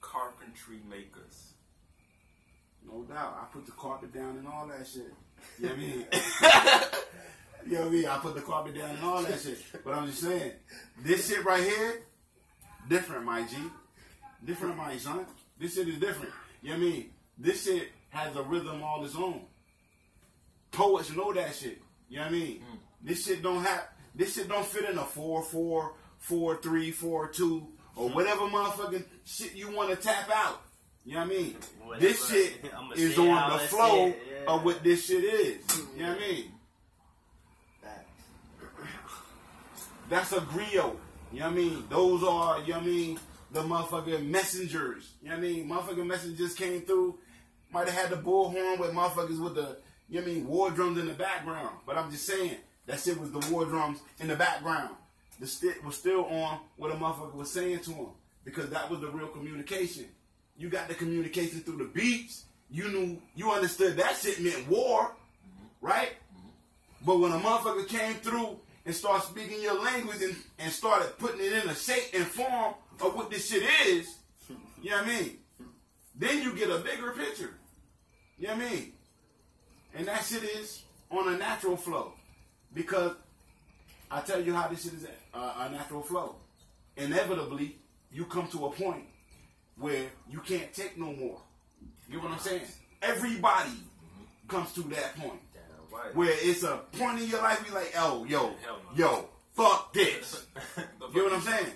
B: carpentry makers.
C: No doubt. I put the carpet down and all that shit. You know what I mean? You know what I mean? I put the carpet down and all that shit. But I'm just saying, this shit right here, different, my G. Different, my son. This shit is different. You know what I mean? This shit has a rhythm all its own. Poets know that shit. You know what I mean? This shit don't have, This shit don't fit in a 4-4, 4-3, 4-2, or whatever motherfucking shit you want to tap out. You know what I mean?
A: Whatever.
C: This shit
A: I'ma
C: is
A: say
C: on
A: how
C: the
A: it's
C: flow
A: said, yeah.
C: of what this shit is. You know what I mean? That's a griot. You know what I mean? Those are, you know what I mean, the motherfucking messengers. You know what I mean? Motherfucking messengers came through. Might have had the bullhorn with motherfuckers with the, you know what I mean, war drums in the background. But I'm just saying, that shit was the war drums in the background. The stick was still on what a motherfucker was saying to him. Because that was the real communication. You got the communication through the beats. You knew, you understood that shit meant war. Right? But when a motherfucker came through and started speaking your language and started putting it in a shape and form of what this shit is, you know what I mean? Then you get a bigger picture. You know what I mean? And that shit is on a natural flow. Because I tell you how this shit is a natural flow. Inevitably, you come to a point where you can't take no more. You know what I'm saying? Everybody comes to that point.
B: Right.
C: Where it's a point in your life, you like, oh, yo, fuck this. You know what I'm saying?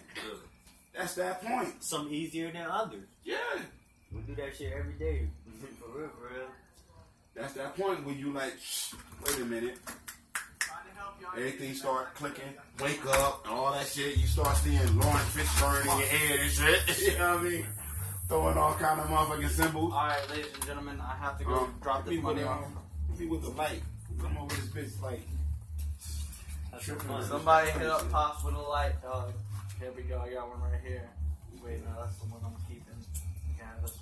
C: That's that point.
A: Some easier than others.
C: Yeah.
A: We do that shit every day. For real, for real.
C: That's that point where you like, wait a minute. Everything start clicking, wake up, and all that shit. You start seeing Lawrence Fishburne in your head and shit. You know what I mean? Throwing all kind of motherfucking symbols.
D: Alright, ladies and gentlemen, I have to go drop this money off.
C: Me with the light. Come over this bitch light.
D: Somebody hit up Pops with a light, dog. Here we go, I got one right here. Wait, no, that's the one I'm keeping. Yeah, this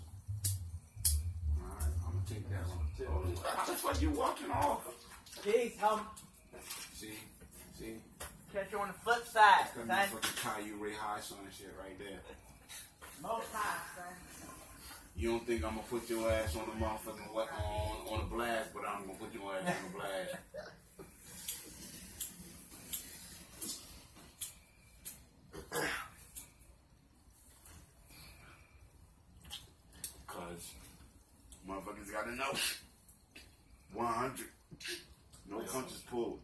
D: one.
C: Alright, I'm gonna take that one. How the fuck you walking off?
D: Jeez, help.
C: See?
D: Catch you on the flip side,
C: That's
D: son.
C: that motherfucking Caillou Ray High son and shit right there.
D: Most high, son.
C: You don't think I'm gonna put your ass on the motherfucking on the blast, but I'm gonna put your ass on the blast. Cause motherfuckers gotta know. 100. No punches pulled.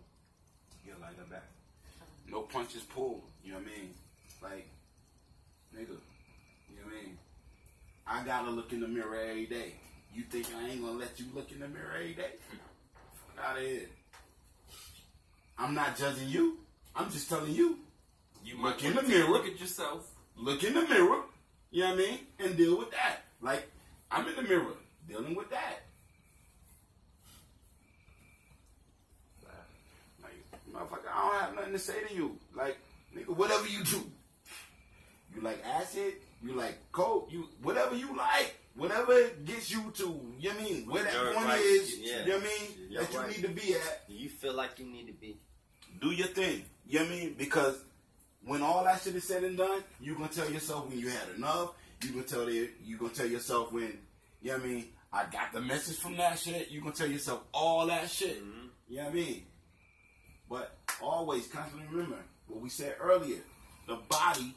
B: Yeah, like that back.
C: No punches pulled. You know what I mean? Like, nigga. You know what I mean? I gotta look in the mirror every day. You think I ain't gonna let you look in the mirror every day? Fuck out of here. I'm not judging you. I'm just telling you.
B: You
C: Look
B: might
C: in
B: want
C: the
B: to
C: mirror.
B: Look at yourself.
C: Look in the mirror. You know what I mean? And deal with that. Like, I'm in the mirror dealing with that. Like, motherfucker, I don't have nothing to say to you. Like, nigga, whatever you do. You like acid, you like coke, you whatever you like. Whatever gets you to, you know what I mean, where that
A: You're
C: point
A: right.
C: is,
A: Yeah.
C: you know what I mean,
A: You're
C: that you
A: right.
C: need to be at.
A: You feel like you need to be.
C: Do your thing. You know what I mean? Because when all that shit is said and done, you gonna tell yourself when you had enough. You gonna tell yourself when, you know what I mean, I got the message from that shit. You gonna tell yourself all that shit.
A: Mm-hmm.
C: You know what I mean? But always constantly remember what we said earlier. The body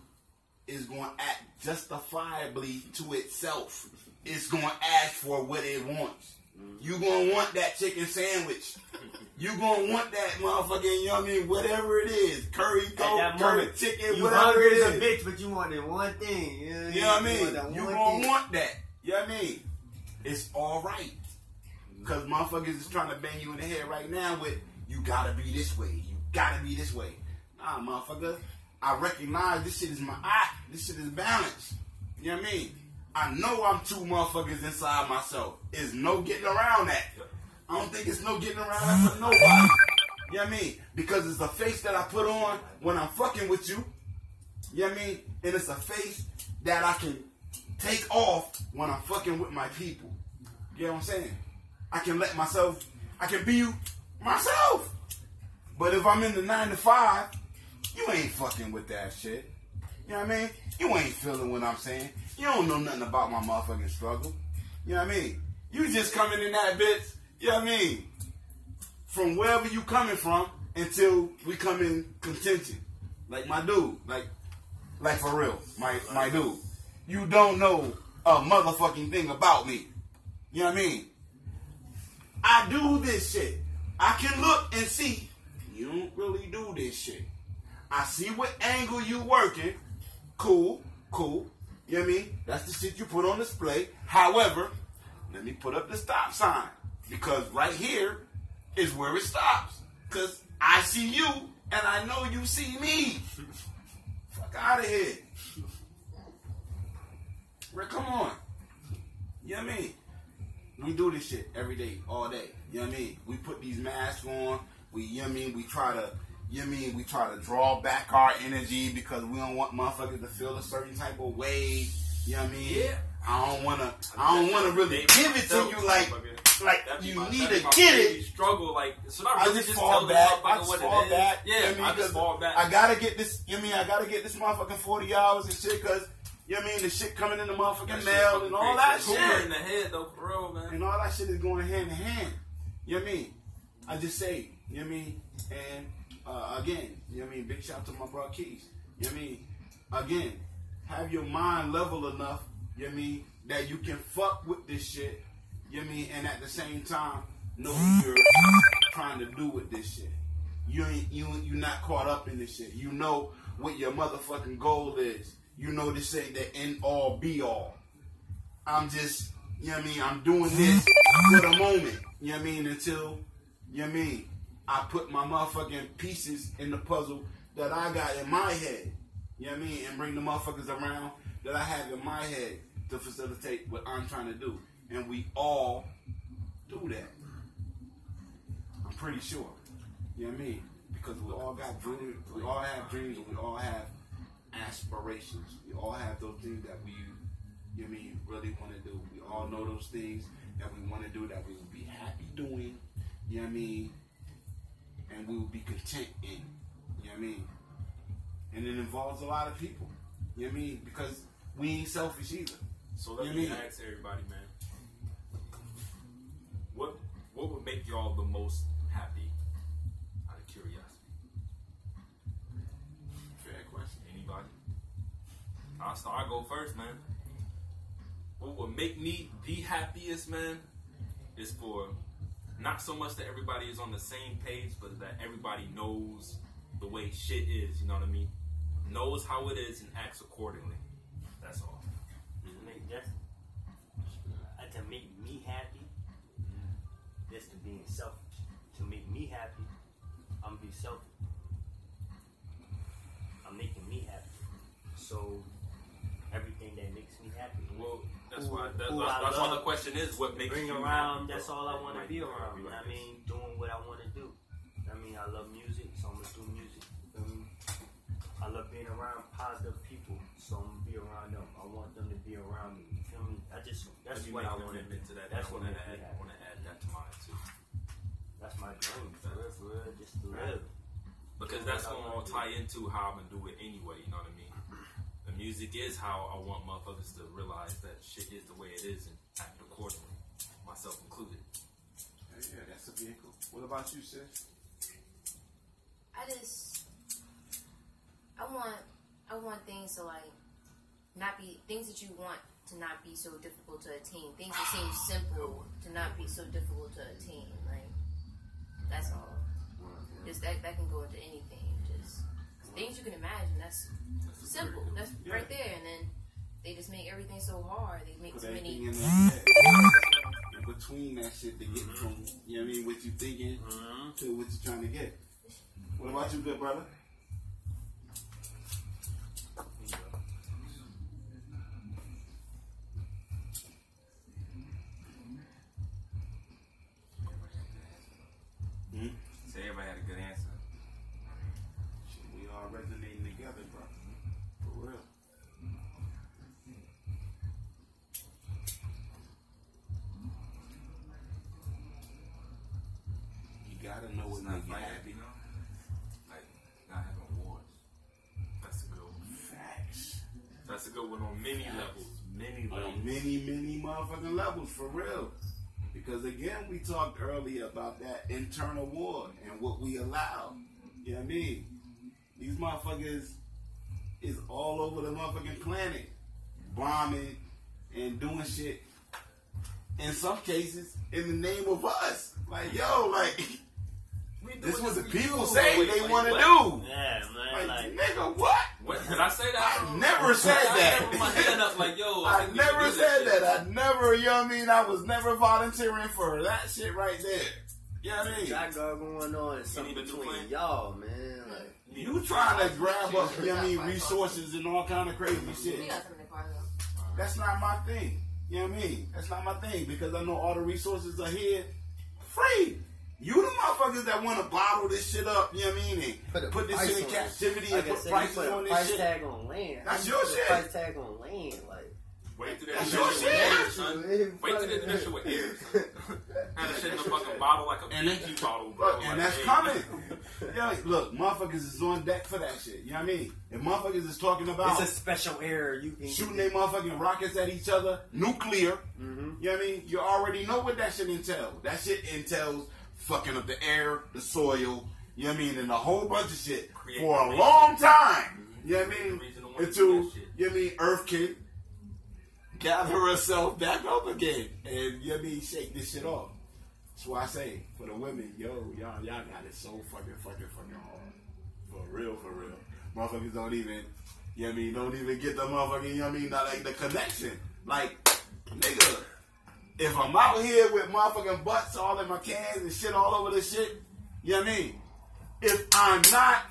C: is going to act justifiably to itself. It's going to ask for what it wants. You going to want that chicken sandwich. You going to want that motherfucking, you know what I mean, whatever it is. Curry
A: At
C: goat,
A: that
C: curry
A: moment,
C: chicken,
A: you
C: whatever
A: hungry
C: it
A: as a
C: is.
A: bitch, but you wanted one thing. You know
C: You know what I mean?
A: want that
C: You
A: one
C: gonna
A: thing.
C: want that. You know what I mean? It's all right. Because motherfuckers is trying to bang you in the head right now with, you gotta be this way. You gotta be this way. Nah, motherfucker. I recognize this shit is my eye. This shit is balance. You know what I mean? I know I'm two motherfuckers inside myself. There's no getting around that. I don't think it's no getting around that for nobody. You know what I mean? Because it's a face that I put on when I'm fucking with you. You know what I mean? And it's a face that I can take off when I'm fucking with my people. You know what I'm saying? I can let myself, I can be myself. But if I'm in the 9 to 5, you ain't fucking with that shit. You know what I mean? You ain't feeling what I'm saying. You don't know nothing about my motherfucking struggle. You know what I mean? You just coming in that bitch, you know what I mean? From wherever you coming from until we come in contention. Like my dude, like for real, my dude. You don't know a motherfucking thing about me. You know what I mean? I do this shit. I can look and see you don't really do this shit. I see what angle you working. Cool. You know what I mean? That's the shit you put on display. However, let me put up the stop sign. Because right here is where it stops. Because I see you and I know you see me. Fuck out of here. Rick, come on. You know what I mean? We do this shit every day, all day. You know what I mean? We put these masks on. We, you know what I mean? We try to, you know what I mean? We try to draw back our energy because we don't want motherfuckers to feel a certain type of way. You know what I mean?
B: Yeah.
C: I don't wanna really give it to you like you need to get it.
B: Struggle like so. I really just
C: fall
B: tell
C: back.
B: the
C: I
B: motherfucker
C: just
B: what
C: fall
B: it is.
C: back.
B: Yeah,
C: You know what I mean?
B: I just fall back.
C: I gotta get this. You know what I mean? I gotta get this motherfucking 40 hours and shit because you know what I mean? The shit coming in the motherfucking mail and all that shit.
B: In the head though, for real, man.
C: And all that shit is going hand in hand. You know what I mean? I just say, you know what I mean? And again, you know what I mean? Big shout out to my bro Keys. You know what I mean? Again, have your mind level enough, you know what I mean, that you can fuck with this shit. You know what I mean? And at the same time, know what you're trying to do with this shit. You're not caught up in this shit. You know what your motherfucking goal is. You know this ain't the end all be all. I'm just, you know what I mean, I'm doing this for the moment. You know what I mean? Until, you know what I mean, I put my motherfucking pieces in the puzzle that I got in my head. You know what I mean? And bring the motherfuckers around that I have in my head to facilitate what I'm trying to do. And we all do that. I'm pretty sure. You know what I mean? Because we all got dreams. We all have dreams and we all have aspirations. We all have those things that we, you know what I mean, really want to do. We all know those things that we want to do that we will be happy doing. You know what I mean? And we will be content in. You know what I mean? And it involves a lot of people. You know what I mean? Because we ain't selfish either.
B: So let me ask everybody, man. What would make y'all the most happy? Out of curiosity.
C: Fair question.
B: Anybody? I'll go first, man. What would make me the happiest, man, is for not so much that everybody is on the same page, but that everybody knows the way shit is, you know what I mean? Knows how it is and acts accordingly. That's all.
A: To make me happy, that's to being selfish. To make me happy, I'm be selfish. I'm making me happy. So everything that makes me happy.
B: Well, that's why the question is, what makes
A: bring
B: you
A: around.
B: happy,
A: That's
B: bro?
A: all I want to be around.
B: Right,
A: You know what I mean, doing what I want to do. I mean, I love music, so I'm gonna do music. I love being around positive people, so I'm gonna be around them. I want them to be around me. You feel me? That's what I want to do.
B: To that.
A: That's
B: I
A: what
B: want
A: makes
B: to
A: me
B: add.
A: happy.
B: I want to add that to mine too.
A: That's my dream, for real, just to live.
B: Because that's gonna all tie into how I'm gonna do it anyway. You know what I mean? The music is how I want motherfuckers to realize that shit is the way it is and act accordingly, myself included.
C: Yeah, that's a vehicle. What about you, sis?
E: I want things to like not be things that you want to not be so difficult to attain. Things that seem simple to not be so difficult to attain. Like that's all. Just that can go into anything. Just things you can imagine. That's simple. That's right there. And then they just make everything so hard. They make
C: Put
E: so many.
C: everything in there. In between that shit to get from, you know what I mean, what you thinking to what you're trying to get. What about you, good brother?
F: So everybody had a good answer.
C: Shit, we all resonating together, bro. For real. You gotta know what
F: It's not
C: make you
F: like
C: happy.
F: you know, like not having wars.
B: That's a good one.
C: Facts.
B: That's a good one on many levels. Many levels.
C: On many motherfucking levels, for real. Because again, we talked earlier about that internal war and what we allow. You know what I mean? These motherfuckers is all over the motherfucking planet, bombing and doing shit. In some cases, in the name of us. Like, yo, like, we This is what the
B: for
C: people
B: you.
C: say
B: Wait,
C: they
B: wait,
C: want to
B: what?
C: do.
A: Yeah, man.
C: Like,
A: Like,
C: nigga, what?
B: What did I say that?
C: I never said
B: I
C: that.
B: put my hand up like, yo.
C: I
B: think we
C: never
B: should do
C: said
B: shit.
C: that. I never, you know what I mean? I was never volunteering for that shit right there. You know what I mean?
A: that got going on is something
B: need a new
A: between
B: plan?
A: y'all, man. Like,
C: You trying to grab up, you know what I mean, resources and all kind of crazy shit.
E: We got some in the car though.
C: That's not my thing. You know what I mean? That's not my thing because I know all the resources are here free. You the motherfuckers that want to bottle this shit up, you know what I mean?
A: Put a
C: And put this
A: price
C: shit in
A: on it.
C: captivity
A: like
C: and
A: I
C: put
A: said,
C: prices
A: you put
C: on
A: a
C: this
A: price
C: shit.
A: tag on land.
C: That's
A: You
C: your
A: put a
C: shit.
A: price tag on land, like.
B: Wait till
C: That's
B: that
C: your
B: shit with
C: shit.
B: air, son. Wait till the initial with air. Had a shit in a fucking bottle like a
C: And it-
B: PG bottle, bro.
C: And
B: Like,
C: that's
B: hey.
C: coming. Yeah, look, motherfuckers is on deck for that shit. You know what I mean? If motherfuckers is talking about
A: It's a special error you can
C: shooting their motherfucking rockets at each other, nuclear,
A: Mm-hmm.
C: you know what I mean? You already know what that shit entails. That shit entails fucking up the air, the soil, you know what I mean? And a whole bunch of shit
B: Create
C: for a
B: the
C: long
B: reason.
C: time. You know what I mean?
B: The reason to wanna do
C: Until,
B: that shit.
C: you know what I mean, Earth can gather herself back up again. And, you know what I mean, shake this shit off. That's why I say, for the women, yo, y'all got it so fucking hard. For real, for real. Motherfuckers don't even, you know what I mean, don't even get the motherfucking, you know what I mean, not like the connection. Like, nigga, if I'm out here with motherfucking butts all in my cans and shit all over the shit, you know what I mean? If I'm not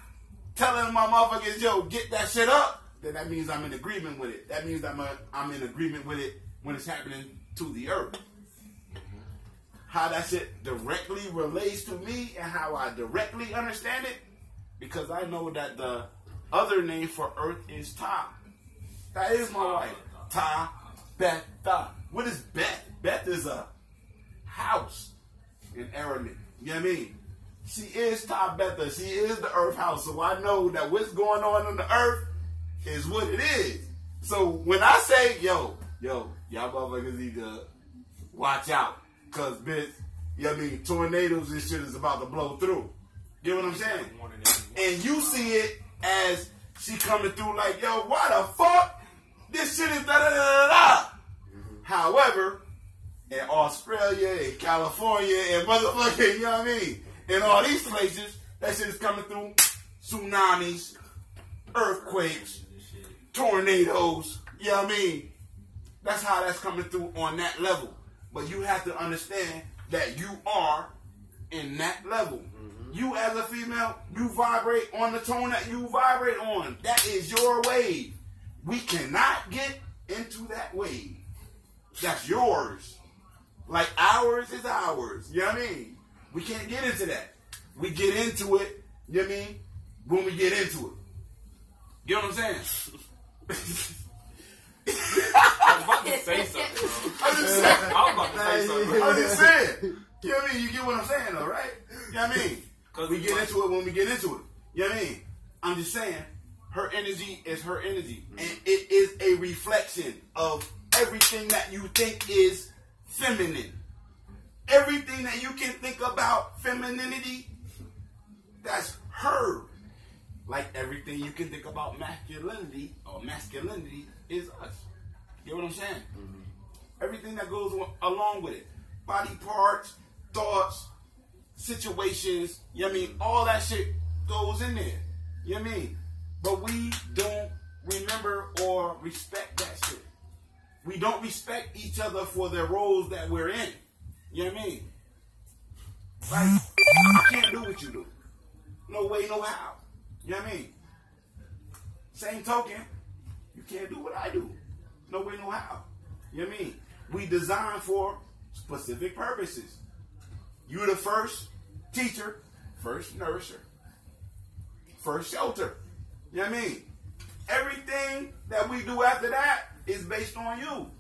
C: telling my motherfuckers, yo, get that shit up, then that means I'm in agreement with it. That means I'm in agreement with it when it's happening to the earth. How that shit directly relates to me and how I directly understand it, because I know that the other name for earth is Ta. That is my wife. Ta, Beth, Ta. What is Beth? Beth is a house in Arabic. You know what I mean? She is Ta Betha. She is the earth house. So I know that what's going on the earth is what it is. So when I say, yo, y'all motherfuckers need to watch out. Cause bitch, you know what I mean, tornadoes and shit is about to blow through. You know what I'm saying? And you see it as she coming through like, yo, why the fuck? This shit is da da da da da. However, in Australia, in California, and motherfucking, you know what I mean? In all these places, that shit is coming through tsunamis, earthquakes, tornadoes, you know what I mean? That's how that's coming through on that level. But you have to understand that you are in that level. You as a female, you vibrate on the tone that you vibrate on. That is your wave. We cannot get into that wave. That's yours. Like ours is ours. You know what I mean? We can't get into that. We get into it, you know what I mean, when we get into it. You know what I'm saying?
B: I was about to say something, bro.
C: I'm just saying.
B: I was about to say something, bro.
C: I'm just saying. You know what I mean? You get what I'm saying though, right? You know what I mean?
B: 'Cause
C: We get into it when we get into it. You know what I mean? I'm just saying, her energy is her energy. And it is a reflection of everything that you think is feminine. Everything that you can think about femininity, that's her. Like everything you can think about masculinity is us. You know what I'm saying? Everything that goes along with it. Body parts, thoughts, situations, you know what I mean? All that shit goes in there. You know what I mean? But we don't remember or respect that shit. We don't respect each other for the roles that we're in. You know what I mean? Like, I can't do what you do. No way, no how. You know what I mean? Same token, you can't do what I do. No way, no how. You know what I mean? We design for specific purposes. You the first teacher, first nourisher, first shelter. You know what I mean? Everything that we do after that is based on you.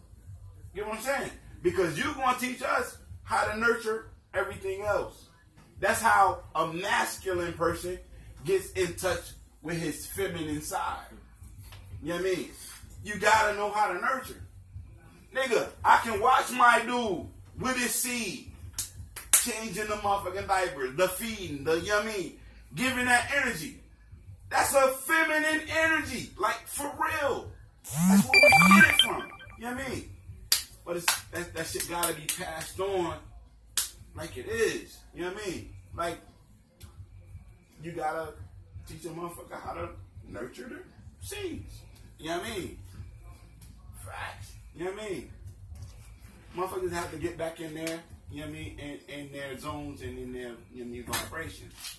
C: You know what I'm saying? Because you're going to teach us how to nurture everything else. That's how a masculine person gets in touch with his feminine side. You know what I mean? You got to know how to nurture. Nigga, I can watch my dude with his seed, changing the motherfucking diapers, the feeding, the, you know what I mean? Giving that energy. That's a feminine energy. Like, for real. That's where we get it from. You know what I mean? But it's, that shit gotta be passed on like it is. You know what I mean? Like, you gotta teach a motherfucker how to nurture the seeds. You know what I mean? Facts. You know what I mean? Motherfuckers have to get back in there, you know what I mean, in their zones and in their, you know what I mean, vibrations.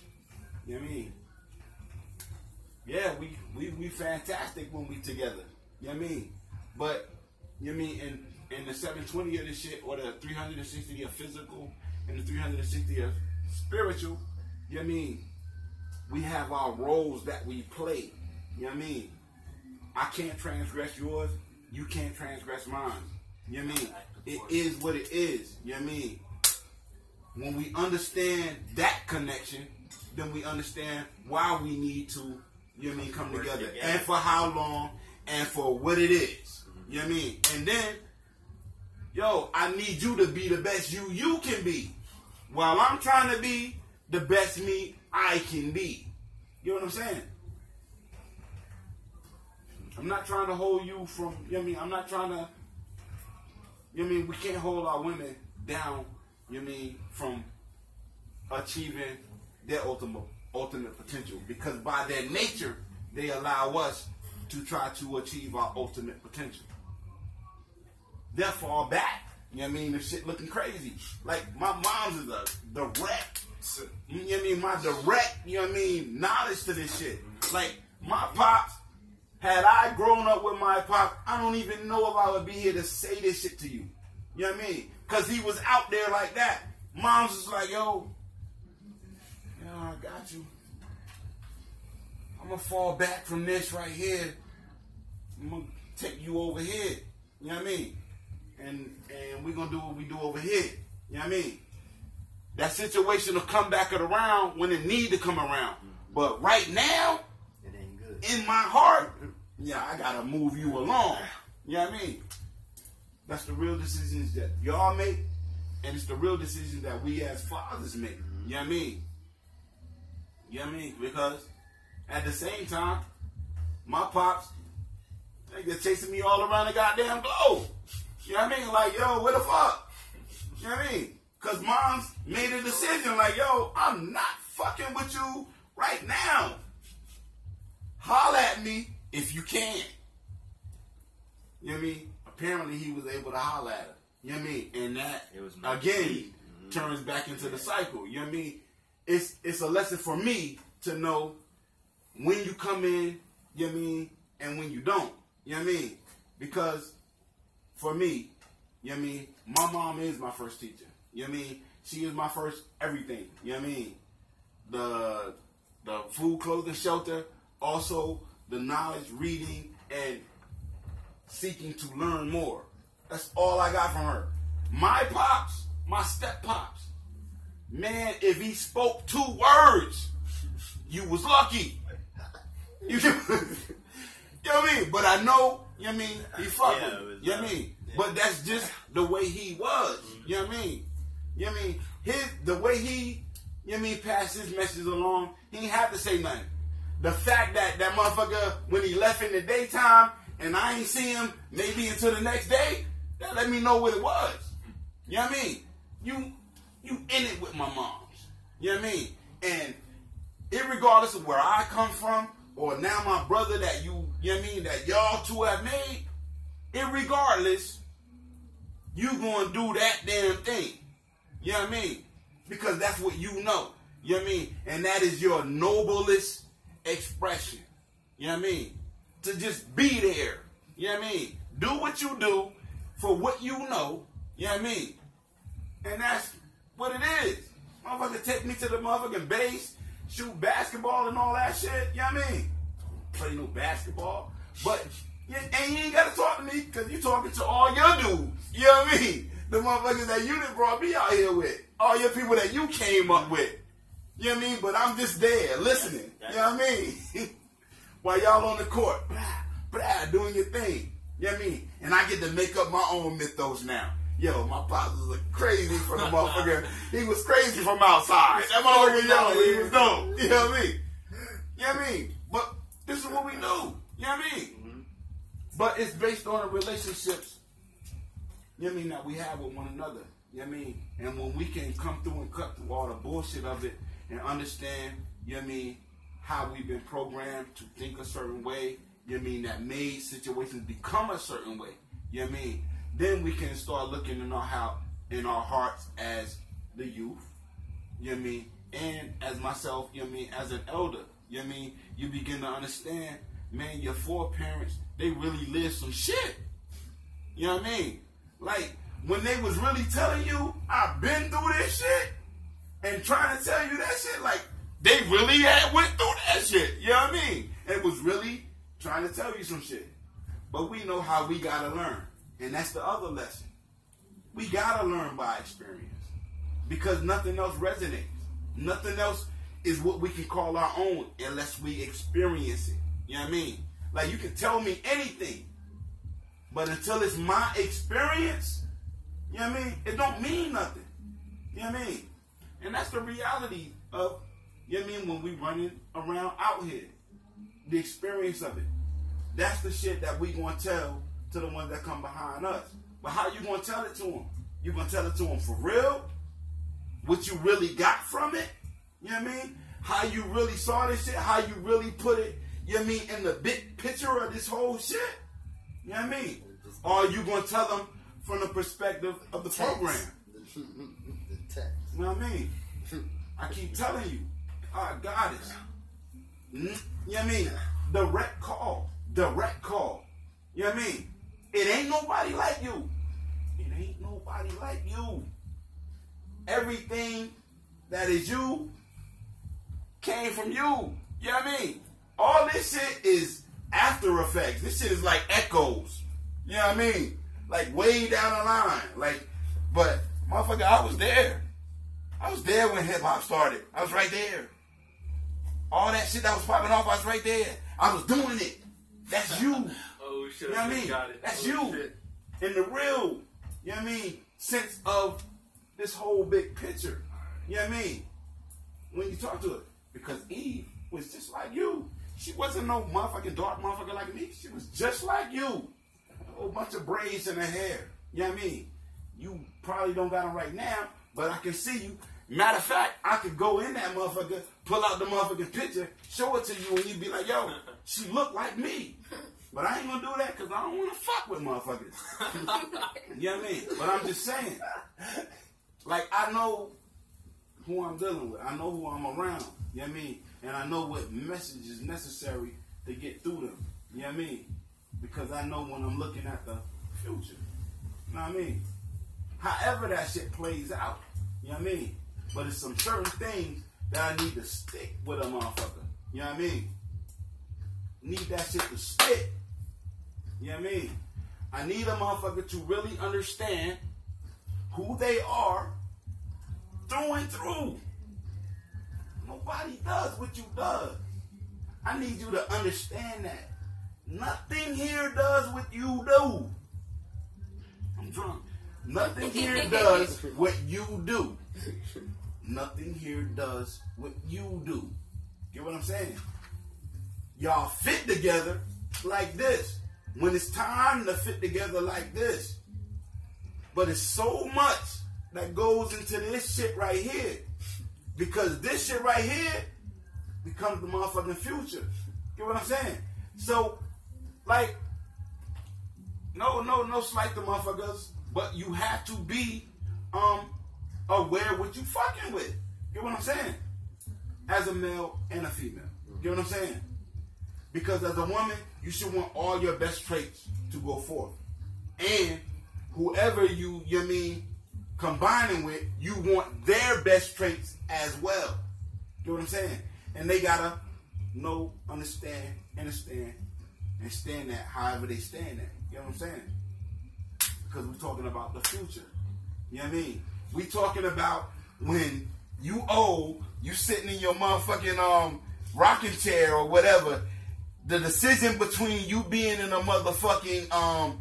C: You know what I mean? Yeah, we fantastic when we together. You know what I mean? But, you know what I mean, in the 720 of this shit, or the 360 of physical and the 360 of spiritual, you know what I mean? We have our roles that we play. You know what I mean? I can't transgress yours. You can't transgress mine. You know what I mean? It is what it is. You know what I mean? When we understand that connection, then we understand why we need to, you know what I mean, come together. And for how long and for what it is. You know what I mean? And then, yo, I need you to be the best you can be. While I'm trying to be the best me I can be. You know what I'm saying? I'm not trying to hold you from, you know what I mean? I'm not trying to, you know what I mean? We can't hold our women down, you know what I mean, from achieving their ultimate potential. Because by their nature, they allow us to try to achieve our ultimate potential. They'll fall back. You know what I mean? The shit looking crazy. Like, my mom's is a direct, you know what I mean? My direct, you know what I mean, knowledge to this shit. Like, my pops, had I grown up with my pops, I don't even know if I would be here to say this shit to you. You know what I mean? Because he was out there like that. Mom's just like, yo, I got you. I'm going to fall back from this right here. I'm going to take you over here. You know what I mean? And we're going to do what we do over here. You know what I mean? That situation will come back around when it need to come around. But right now,
A: it ain't good.
C: In my heart, yeah, I got to move you along. You know what I mean? That's the real decisions that y'all make. And it's the real decisions that we as fathers make. You know what I mean? You know what I mean? Because at the same time, my pops, they're chasing me all around the goddamn globe. You know what I mean? Like, yo, what the fuck? You know what I mean? Because mom's made a decision like, yo, I'm not fucking with you right now. Holler at me if you can. You know what I mean? Apparently he was able to holler at her. You know what I mean? And that, again, turns back into the cycle. You know what I mean? It's a lesson for me to know when you come in, you know what I mean, and when you don't. You know what I mean? Because for me, you know what I mean, my mom is my first teacher. You know what I mean? She is my first everything. You know what I mean? The food, clothing, shelter, also the knowledge, reading, and seeking to learn more. That's all I got from her. My pops, my step pops, man, if he spoke 2 words, you was lucky. You know what I mean? But I know, you know what I mean, he fucked with me. You know what I mean? Yeah. But that's just the way he was. You know what I mean? You know what I mean? The way he, you know what I mean, passed his message along, he ain't have to say nothing. The fact that motherfucker, when he left in the daytime, and I ain't see him maybe until the next day, that let me know what it was. You know what I mean? You in it with my moms. You know what I mean? And irregardless of where I come from, or now my brother that you know what I mean, that y'all two have made, irregardless, you gonna do that damn thing. You know what I mean? Because that's what you know. You know what I mean? And that is your noblest expression. You know what I mean? To just be there. You know what I mean? Do what you do for what you know. You know what I mean? And that's what it is. Motherfucker take me to the motherfucking base, shoot basketball and all that shit. You know what I mean? Play no basketball. But, and you ain't got to talk to me because you talking to all your dudes. You know what I mean? The motherfuckers that you done brought me out here with. All your people that you came up with. You know what I mean? But I'm just there listening. You know what I mean? While y'all on the court, doing your thing. You know what I mean? And I get to make up my own mythos now. Yo, my pops was crazy from the motherfucker. He was crazy from outside. That motherfucker, yo, he was dope. You know what I mean? You know what I mean? But this is what we do. You know what I mean? Mm-hmm. But it's based on the relationships, you know what I mean, that we have with one another. You know what I mean? And when we can come through and cut through all the bullshit of it and understand, you know what I mean, how we've been programmed to think a certain way, you know what I mean, that made situations become a certain way, you know what I mean, then we can start looking in our hearts as the youth, you know what I mean, and as myself, you know what I mean, as an elder, you know what I mean, you begin to understand, man, your foreparents, they really lived some shit. You know what I mean? Like, when they was really telling you, I've been through this shit, and trying to tell you that shit, like, they really had went through that shit. You know what I mean? And was really trying to tell you some shit. But we know how we gotta learn. And that's the other lesson. We gotta learn by experience. Because nothing else resonates. Nothing else is what we can call our own unless we experience it. You know what I mean? Like, you can tell me anything, but until it's my experience, you know what I mean, it don't mean nothing. You know what I mean? And that's the reality of, you know what I mean, when we running around out here. The experience of it. That's the shit that we gonna tell to the ones that come behind us. But how you gonna tell it to them? You gonna tell it to them for real? What you really got from it? You know what I mean? How you really saw this shit? How you really put it, you know what I mean, in the big picture of this whole shit? You know what I mean? Or are you going to tell them from the perspective of the program?
A: The text.
C: You know what I mean? I keep telling you, our goddess. You know what I mean? Direct call. Direct call. You know what I mean? It ain't nobody like you. It ain't nobody like you. Everything that is you came from you. You know what I mean? All this shit is after effects. This shit is like echoes. You know what I mean? Like way down the line. Like, but motherfucker, I was there. I was there when hip hop started. I was right there. All that shit that was popping off, I was right there. I was doing it. That's you.
B: Oh shit.
C: You know what I mean? That's you.
B: Shit.
C: In the real, you know what I mean, sense of this whole big picture. You know what I mean? When you talk to it. Because Eve was just like you. She wasn't no motherfucking dark motherfucker like me. She was just like you. A whole bunch of braids in her hair. You know what I mean? You probably don't got them right now, but I can see you. Matter of fact, I could go in that motherfucker, pull out the motherfucking picture, show it to you, and you'd be like, yo, she look like me. But I ain't gonna do that because I don't want to fuck with motherfuckers. You know what I mean? But I'm just saying. Like, I know who I'm dealing with. I know who I'm around. You know what I mean? And I know what message is necessary to get through them. You know what I mean? Because I know when I'm looking at the future. You know what I mean? However that shit plays out. You know what I mean? But it's some certain things that I need to stick with a motherfucker. You know what I mean? Need that shit to stick. You know what I mean? I need a motherfucker to really understand who they are through and through. Nobody does what you does. I need you to understand that. Nothing here does what you do. I'm drunk. Nothing here does what you do. Nothing here does what you do. Get what I'm saying? Y'all fit together like this. When it's time to fit together like this. But it's so much that goes into this shit right here. Because this shit right here becomes the motherfucking future. Get what I'm saying? So, like, no slight to motherfuckers, but you have to be aware what you fucking with. Get what I'm saying? As a male and a female. Get what I'm saying? Because as a woman, you should want all your best traits to go forth. And whoever you mean, combining with, you want their best traits as well. You know what I'm saying? And they gotta know, understand, and stand that however they stand that. You know what I'm saying? Because we're talking about the future. You know what I mean? We talking about when you old, you sitting in your motherfucking rocking chair or whatever. The decision between you being in a motherfucking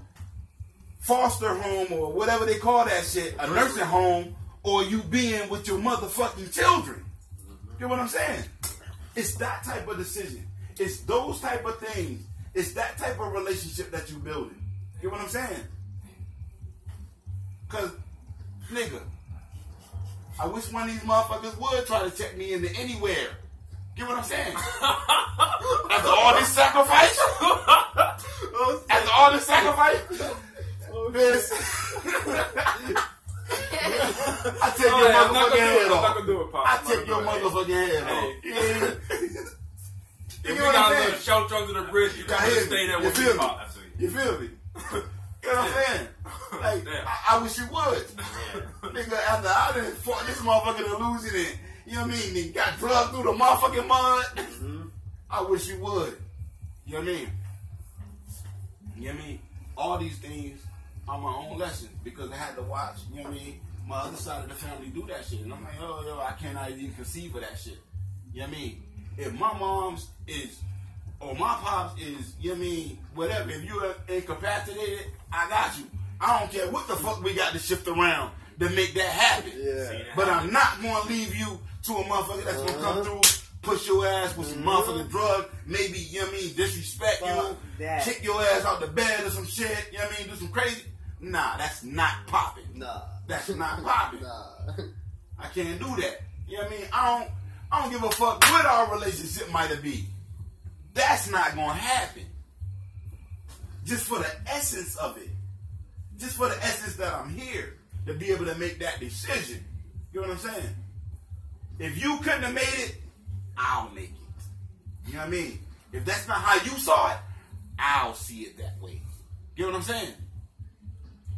C: foster home or whatever they call that shit, a nursing home, or you being with your motherfucking children. You know what I'm saying? It's that type of decision. It's those type of things. It's that type of relationship that you building. You know what I'm saying? Cause, nigga, I wish one of these motherfuckers would try to check me into anywhere. You know what I'm saying? After all this sacrifice, this, I take your motherfucking head off. I take your motherfucking head off.
B: If we got a little shelter under the bridge, you gotta stay there with me.
C: You feel me? You know what I'm saying? Like, I wish you would. Nigga, after I done fought this motherfucker to lose it in, you know what I mean? Nigga got drugged through the motherfucking mud. I wish you would. You know what I mean? You know what I mean? All these things are my own lessons because I had to watch, you know what I mean, my other side of the family do that shit. And I'm like, oh, yo, I cannot even conceive of that shit. You know what I mean? If my mom's is, or my pops is, you know what I mean, whatever, if you're incapacitated, I got you. I don't care what the fuck we got to shift around to make that happen.
A: Yeah.
C: But I'm not going to leave you to a motherfucker that's going to come through, push your ass with some motherfucking drug, maybe, you know what I mean, disrespect you, kick your ass out the bed or some shit, you know what I mean, do some crazy. Nah, that's not popping.
A: Nah.
C: That's not popping.
A: Nah.
C: I can't do that. You know what I mean? I don't give a fuck what our relationship might have been. That's not going to happen. Just for the essence of it. Just for the essence that I'm here to be able to make that decision. You know what I'm saying? If you couldn't have made it, I'll make it. You know what I mean? If that's not how you saw it, I'll see it that way. You know what I'm saying?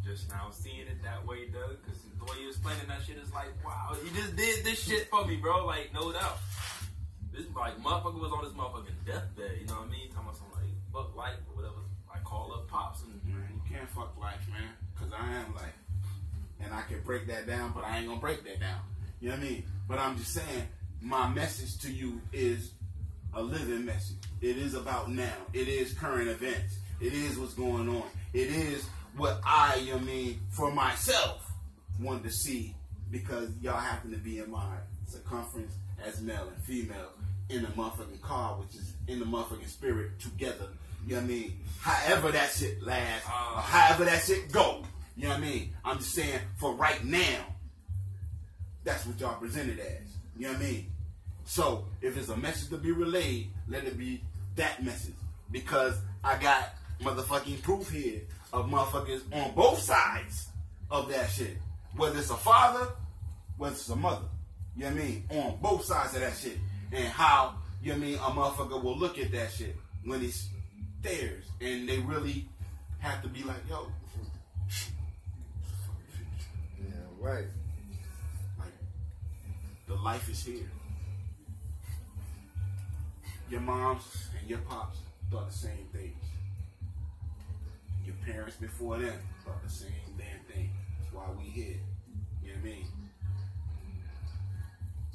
B: Just now seeing it that way, Doug, because the way you're explaining that shit is like, wow, you just did this shit for me, bro. Like, no doubt. This, like, motherfucker was on this motherfucking deathbed, you know what I mean? Talking about some, like, fuck life or whatever. Like, call up Pops and...
C: Man, you can't fuck life, man. Because I am life. And I can break that down, but I ain't going to break that down. You know what I mean? But I'm just saying, my message to you is a living message. It is about now. It is current events. It is what's going on. It is what I, you know what I mean, for myself wanted to see because y'all happen to be in my circumference as male and female in a motherfucking car, which is in the motherfucking spirit together. You know what I mean? However that shit lasts, or however that shit go. You know what I mean? I'm just saying, for right now, that's what y'all presented as. You know what I mean? So, if it's a message to be relayed, let it be that message. Because I got motherfucking proof here of motherfuckers on both sides of that shit. Whether it's a father, whether it's a mother. You know what I mean? On both sides of that shit. And how, you know what I mean, a motherfucker will look at that shit when it's theirs. And they really have to be like, yo.
A: Yeah, right.
C: Like, the life is here. Your moms and your pops thought the same things. Your parents before them thought the same damn thing. That's why we here. You know what I mean?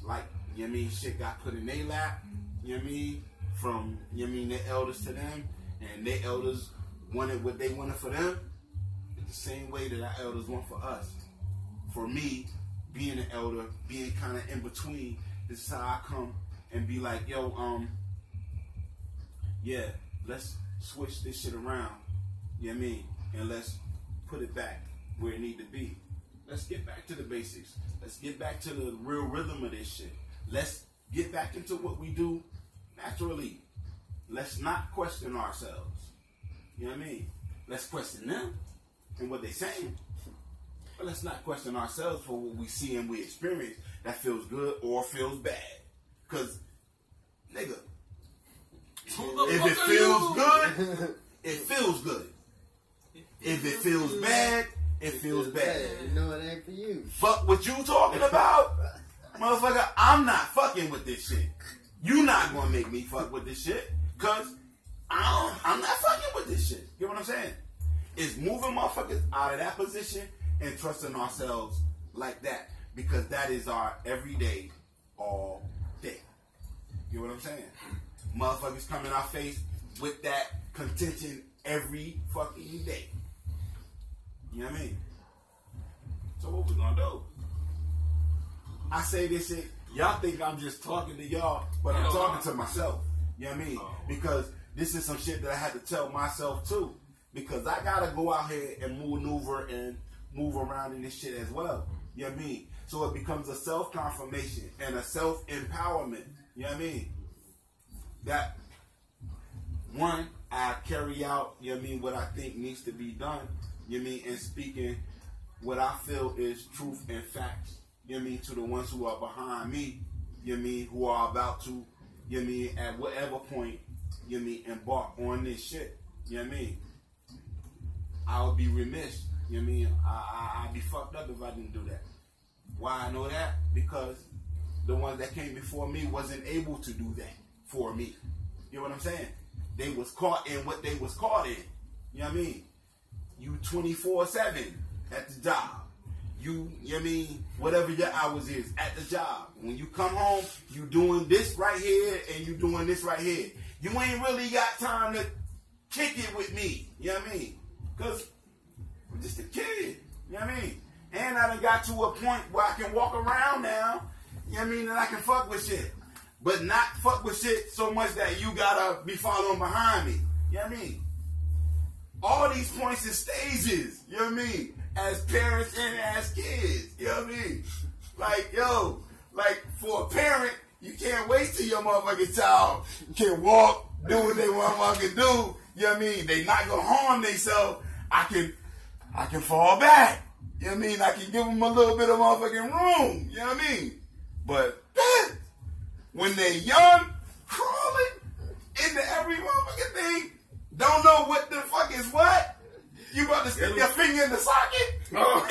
C: Like, you know what I mean, shit got put in their lap, you know what I mean, from, you know what I mean, their elders to them, and their elders wanted what they wanted for them. It's the same way that our elders want for us. For me, being an elder, being kind of in between, this is how I come and be like, yo, yeah, let's switch this shit around, you know what I mean, and let's put it back where it need to be. Let's get back to the basics. Let's get back to the real rhythm of this shit. Let's get back into what we do naturally. Let's not question ourselves. You know what I mean? Let's question them and what they're saying. But let's not question ourselves for what we see and we experience that feels good or feels bad. Because, nigga, if it feels good, it feels good. If it feels bad, it feels bad.
A: You know it ain't for you.
C: Fuck what you talking about? Motherfucker, I'm not fucking with this shit. You not gonna make me fuck with this shit. Cause I'm not fucking with this shit. You know what I'm saying? It's moving motherfuckers out of that position and trusting ourselves like that. Because that is our everyday, all day. You know what I'm saying? Motherfuckers come in our face with that contention every fucking day. You know what I mean? So what we gonna do? I say this shit, y'all think I'm just talking to y'all, but I'm talking to myself. You know what I mean? Because this is some shit that I had to tell myself too. Because I gotta go out here and maneuver and move around in this shit as well. You know what I mean? So it becomes a self-confirmation and a self-empowerment. You know what I mean? that one, I carry out, you know what I mean, what I think needs to be done, you know what I mean, and speaking what I feel is truth and facts, you know what I mean, to the ones who are behind me, you know what I mean, who are about to, you know what I mean, at whatever point, you know what I mean, embark on this shit, you know what I mean. I would be remiss, you know what I mean, I'd be fucked up if I didn't do that. Why I know that? Because the ones that came before me wasn't able to do that for me. You know what I'm saying? They was caught in what they was caught in. You know what I mean? You 24/7 at the job. You know what I mean? Whatever your hours is at the job. When you come home, you doing this right here and you doing this right here. You ain't really got time to kick it with me. You know what I mean? Because I'm just a kid. You know what I mean? And I done got to a point where I can walk around now, you know what I mean, and I can fuck with shit. But not fuck with shit so much that you gotta be following behind me. You know what I mean? All these points and stages, you know what I mean? As parents and as kids, you know what I mean? Like, yo, like for a parent, you can't wait till your motherfucking child can walk, do what they motherfucking do. You know what I mean? They not gonna harm themselves. I can fall back. You know what I mean? I can give them a little bit of motherfucking room. You know what I mean? But when they're young, crawling into every motherfucking thing, don't know what the fuck is what, you about to stick your finger in the socket?
B: Oh,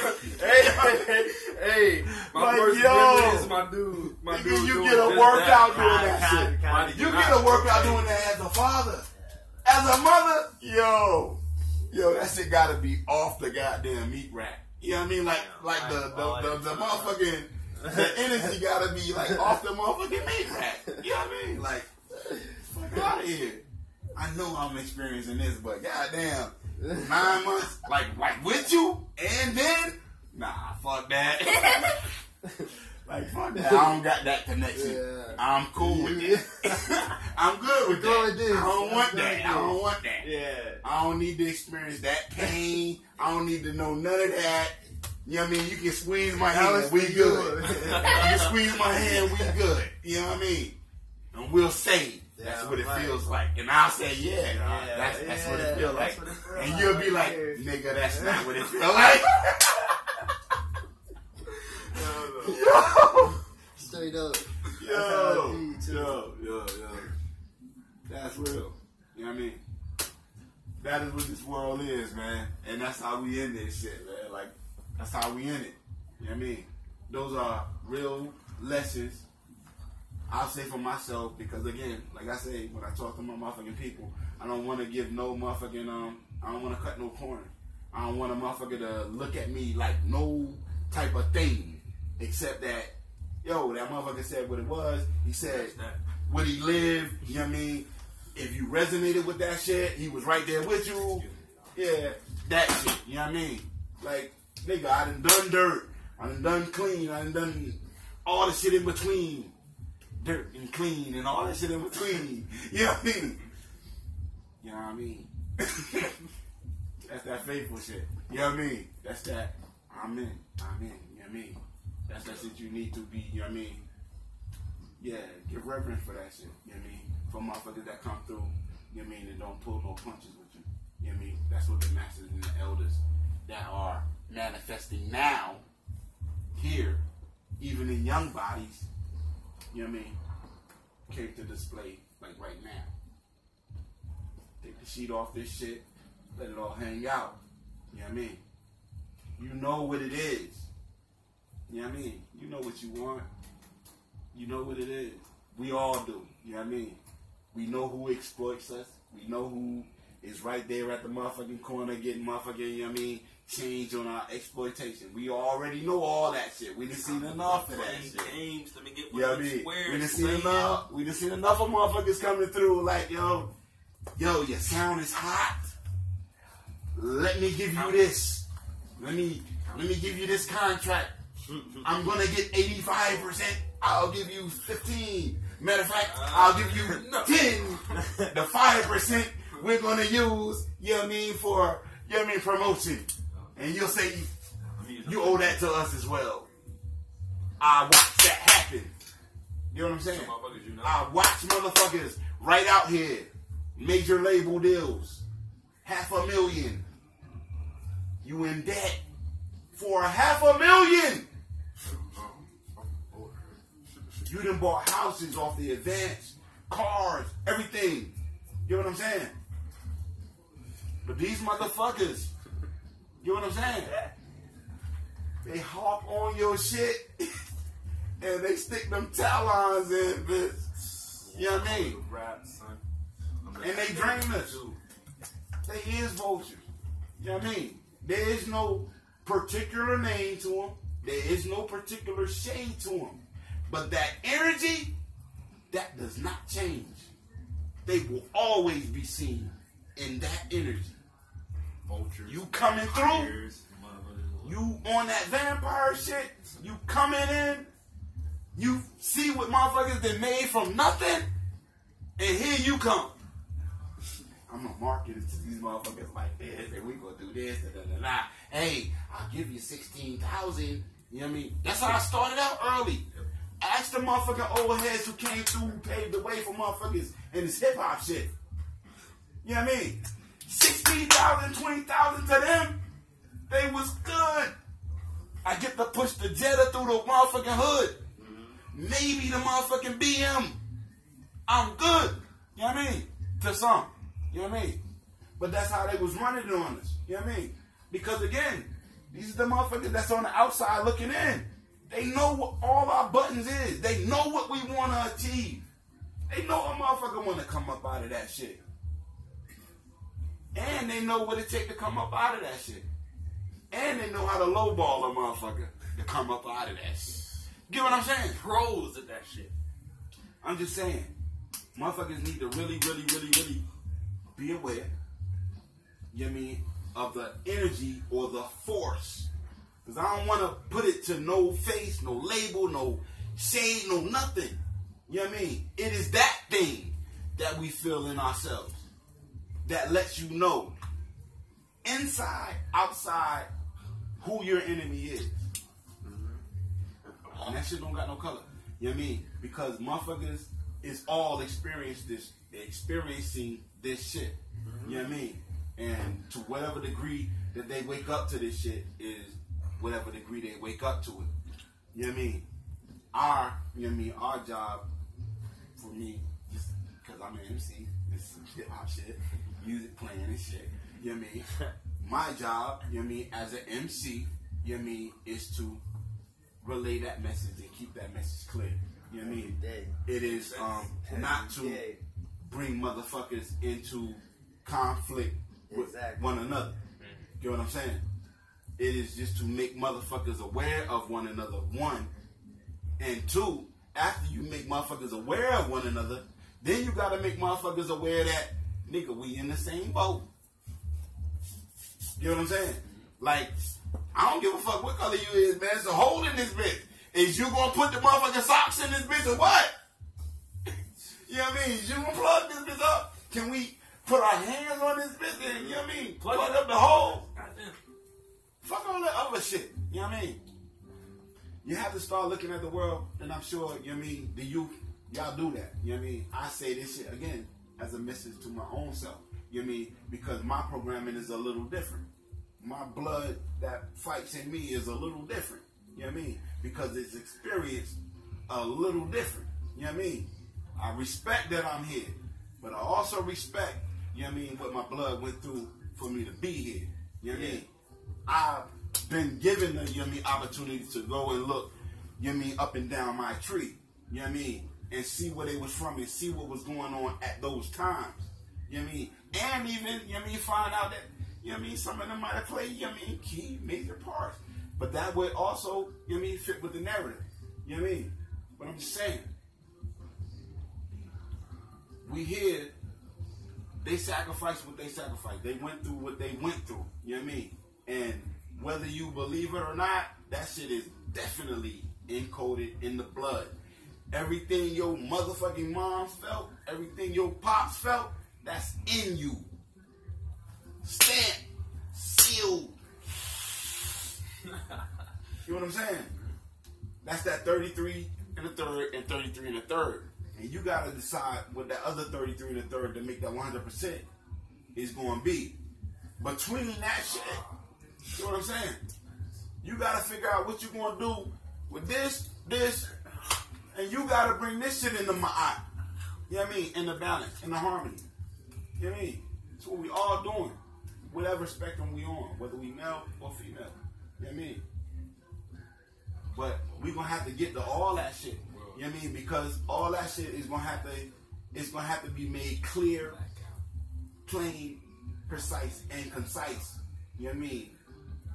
B: hey, my
C: like,
B: first memory is my dude. My dude
C: you get a workout doing that shit. You get a workout doing that as a father. As a mother, yo, that shit gotta be off the goddamn meat rack. You know what I mean? Like the motherfucking, the energy gotta be like off the motherfucking meat rack. You know what I mean? Like, fuck out of here. I know I'm experiencing this, but goddamn, 9 months, like with you, and then, nah, fuck that. Like, fuck that. I don't got that connection. Yeah. I'm cool with it. I'm good with that. I don't want that. I don't want that.
A: Yeah.
C: I don't need to experience that pain. I don't need to know none of that. You know what I mean? You can squeeze my hand, we good. You can squeeze my hand, we good. You know what I mean? And we'll say that's what it feels like. And I'll say, that's what it feels like. And you'll be like, nigga, that's not what it feels like. Yo!
D: Straight up.
C: Yo. That's real. You know what I mean? That is what this world is, man. And that's how we end this shit, man. Like, that's how we end it. You know what I mean? Those are real lessons. I'll say for myself, because again, like I say, when I talk to my motherfucking people, I don't want to give no motherfucking, I don't want to cut no corners. I don't want a motherfucker to look at me like no type of thing. Except that, yo, that motherfucker said what it was. He said what he lived. You know what I mean? If you resonated with that shit, he was right there with you. Yeah, that shit. You know what I mean? Like, nigga, I done dirt. I done clean. I done all the shit in between. Dirt and clean and all that shit in between. You know what I mean? You know what I mean? That's that faithful shit. You know what I mean? That's that. I'm in. You know what I mean? That's that shit you need to be, you know what I mean? Yeah, give reverence for that shit, you know what I mean? For motherfuckers that come through, you know what I mean, and don't pull no punches with you. You know what I mean? That's what the masters and the elders that are manifesting now, here, even in young bodies, you know what I mean, came to display, like right now. Take the sheet off this shit, let it all hang out. You know what I mean? You know what it is. You know what I mean? You know what you want. You know what it is. We all do. You know what I mean? We know who exploits us. We know who is right there at the motherfucking corner getting motherfucking, you know what I mean, change on our exploitation. We already know all that shit. We done seen enough of that shit.
B: Games, let me get
C: you know what I mean? We done seen enough. We done seen enough of motherfuckers coming through like, yo, your sound is hot. Let me give you this. Let me give you this contract. I'm gonna get 85%. I'll give you 15. Matter of fact, I'll give you 10. The 5% we're gonna use, you know what I mean, for, you know what I mean, promotion. And you'll say you owe that to us as well. I watch that happen. You know what I'm saying?
B: Some motherfuckers, you know.
C: I watch motherfuckers right out here, major label deals, $500,000. You in debt for $500,000. You done bought houses off the advance, cars, everything. You know what I'm saying? But these motherfuckers, you know what I'm saying? They hop on your shit and they stick them talons in, bitch. You know what I mean?
B: Rap, son.
C: And they drain us. They is vultures. You know what I mean? There is no particular name to them. There is no particular shade to them. But that energy, that does not change. They will always be seen in that energy.
B: Vultures.
C: You coming through,
B: Tigers,
C: you on that vampire shit, you coming in, you see what motherfuckers that made from nothing, and here you come. I'm gonna market it to these motherfuckers like this, and we gonna do this, da. Hey, I'll give you 16,000. You know what I mean? That's how I started out early. Ask the motherfucking old heads who came through, who paved the way for motherfuckers in this hip hop shit. You know what I mean? 16,000, 20,000 to them, they was good. I get to push the Jetta through the motherfucking hood. Maybe the motherfucking BM. I'm good. You know what I mean? To some. You know what I mean? But that's how they was running on us. You know what I mean? Because again, these are the motherfuckers that's on the outside looking in. They know what all our buttons is. They know what we want to achieve. They know a motherfucker want to come up out of that shit. And they know what it take to come up out of that shit. And they know how to lowball a motherfucker to come up out of that shit. Get what I'm saying?
B: Pros at that shit.
C: I'm just saying, motherfuckers need to really be aware, you know what I mean, of the energy or the force. Because I don't want to put it to no face, no label, no shade, no nothing. You know what I mean? It is that thing that we feel in ourselves that lets you know inside, outside, who your enemy is. And that shit don't got no color. You know what I mean? Because motherfuckers is all experiencing this shit. You know what I mean? And to whatever degree that they wake up to this shit is whatever degree they wake up to it. You know what I mean? Our job, for me, just because I'm an MC, this is some hip hop shit, music playing and shit. You know what I mean? My job, you know what I mean, as an MC, you know what I mean, is to relay that message and keep that message clear. You know what I mean? It is not to bring motherfuckers into conflict with one another. You know what I'm saying? It is just to make motherfuckers aware of one another, one. And two, after you make motherfuckers aware of one another, then you gotta make motherfuckers aware that, nigga, we in the same boat. You know what I'm saying? Like, I don't give a fuck what color you is, man. So hold in this bitch. Is you gonna put the motherfucking socks in this bitch or what? You know what I mean? You gonna plug this bitch up? Can we put our hands on this bitch and, you know what I mean? Plug up the hole? Fuck all that other shit. You know what I mean? You have to start looking at the world, and I'm sure, you know what I mean, the youth, y'all do that. You know what I mean? I say this shit, again, as a message to my own self. You know what I mean? Because my programming is a little different. My blood that fights in me is a little different. You know what I mean? Because it's experienced a little different. You know what I mean? I respect that I'm here. But I also respect, you know what I mean, what my blood went through for me to be here. You know what I mean? I've been given the, you know what I mean, opportunity to go and look, you know what I mean, up and down my tree. You know what I mean? And see where they was from and see what was going on at those times. You know what I mean? And even, you know what I mean, find out that, you know what I mean, some of them might have played, you know what I mean, key, major parts. But that would also, you know what I mean, fit with the narrative. You know what I mean? But I'm just saying, we here, they sacrificed what they sacrificed. They went through what they went through. You know what I mean? And whether you believe it or not, that shit is definitely encoded in the blood. Everything your motherfucking mom felt, everything your pops felt, that's in you. Stamped, sealed. You know what I'm saying? That's that 33 and a third and 33 and a third. And you got to decide what that other 33 and a third to make that 100% is going to be. Between that shit, you know what I'm saying? You got to figure out what you're going to do with this, and you got to bring this shit into my eye. You know what I mean? In the balance, in the harmony. You know what I mean? That's what we all doing. Whatever spectrum we on, whether we male or female. You know what I mean? But we gonna have to get to all that shit. You know what I mean? Because all that shit is gonna have to be made clear, plain, precise, and concise. You know what I mean?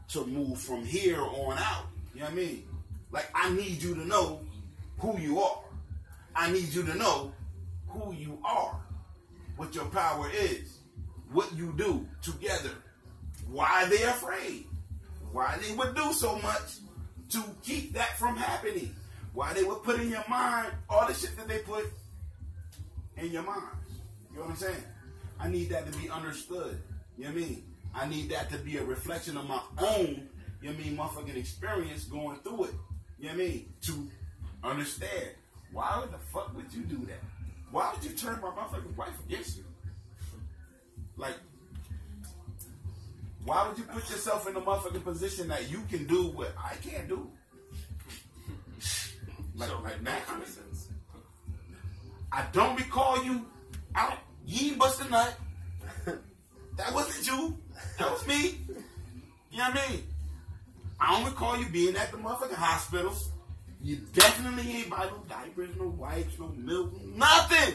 C: To move from here on out. You know what I mean? Like, I need you to know who you are. I need you to know who you are. What your power is. What you do together. Why they're afraid. Why they would do so much to keep that from happening. Why they would put in your mind all the shit that they put in your mind. You know what I'm saying? I need that to be understood. You know what I mean? I need that to be a reflection of my own, you know what I mean, motherfucking experience going through it. You know what I mean? To understand. Why the fuck would you do that? Why would you turn my motherfucking wife against you? Like, why would you put yourself in a motherfucking position that you can do what I can't do? Like that kind of sense. I don't recall you out. You bust a nut. That wasn't you. That was me. You know what I mean? I don't recall you being at the motherfucking hospital. You definitely ain't buy no diapers, no wipes, no milk, nothing.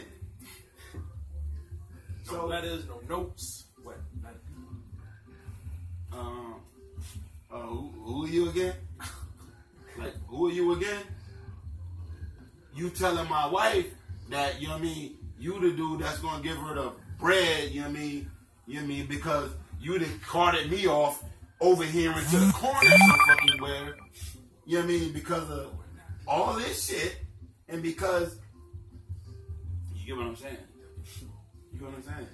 B: No letters, no notes. What?
C: Who are you again? Like, who are you again? You telling my wife that, you know what I mean, you the dude that's gonna give her the bread, you know what I mean? You know what I mean? Because you done carted me off over here into the corner some fucking where. You know what I mean? Because of all this shit, and because, you get what I'm saying? You get what I'm saying?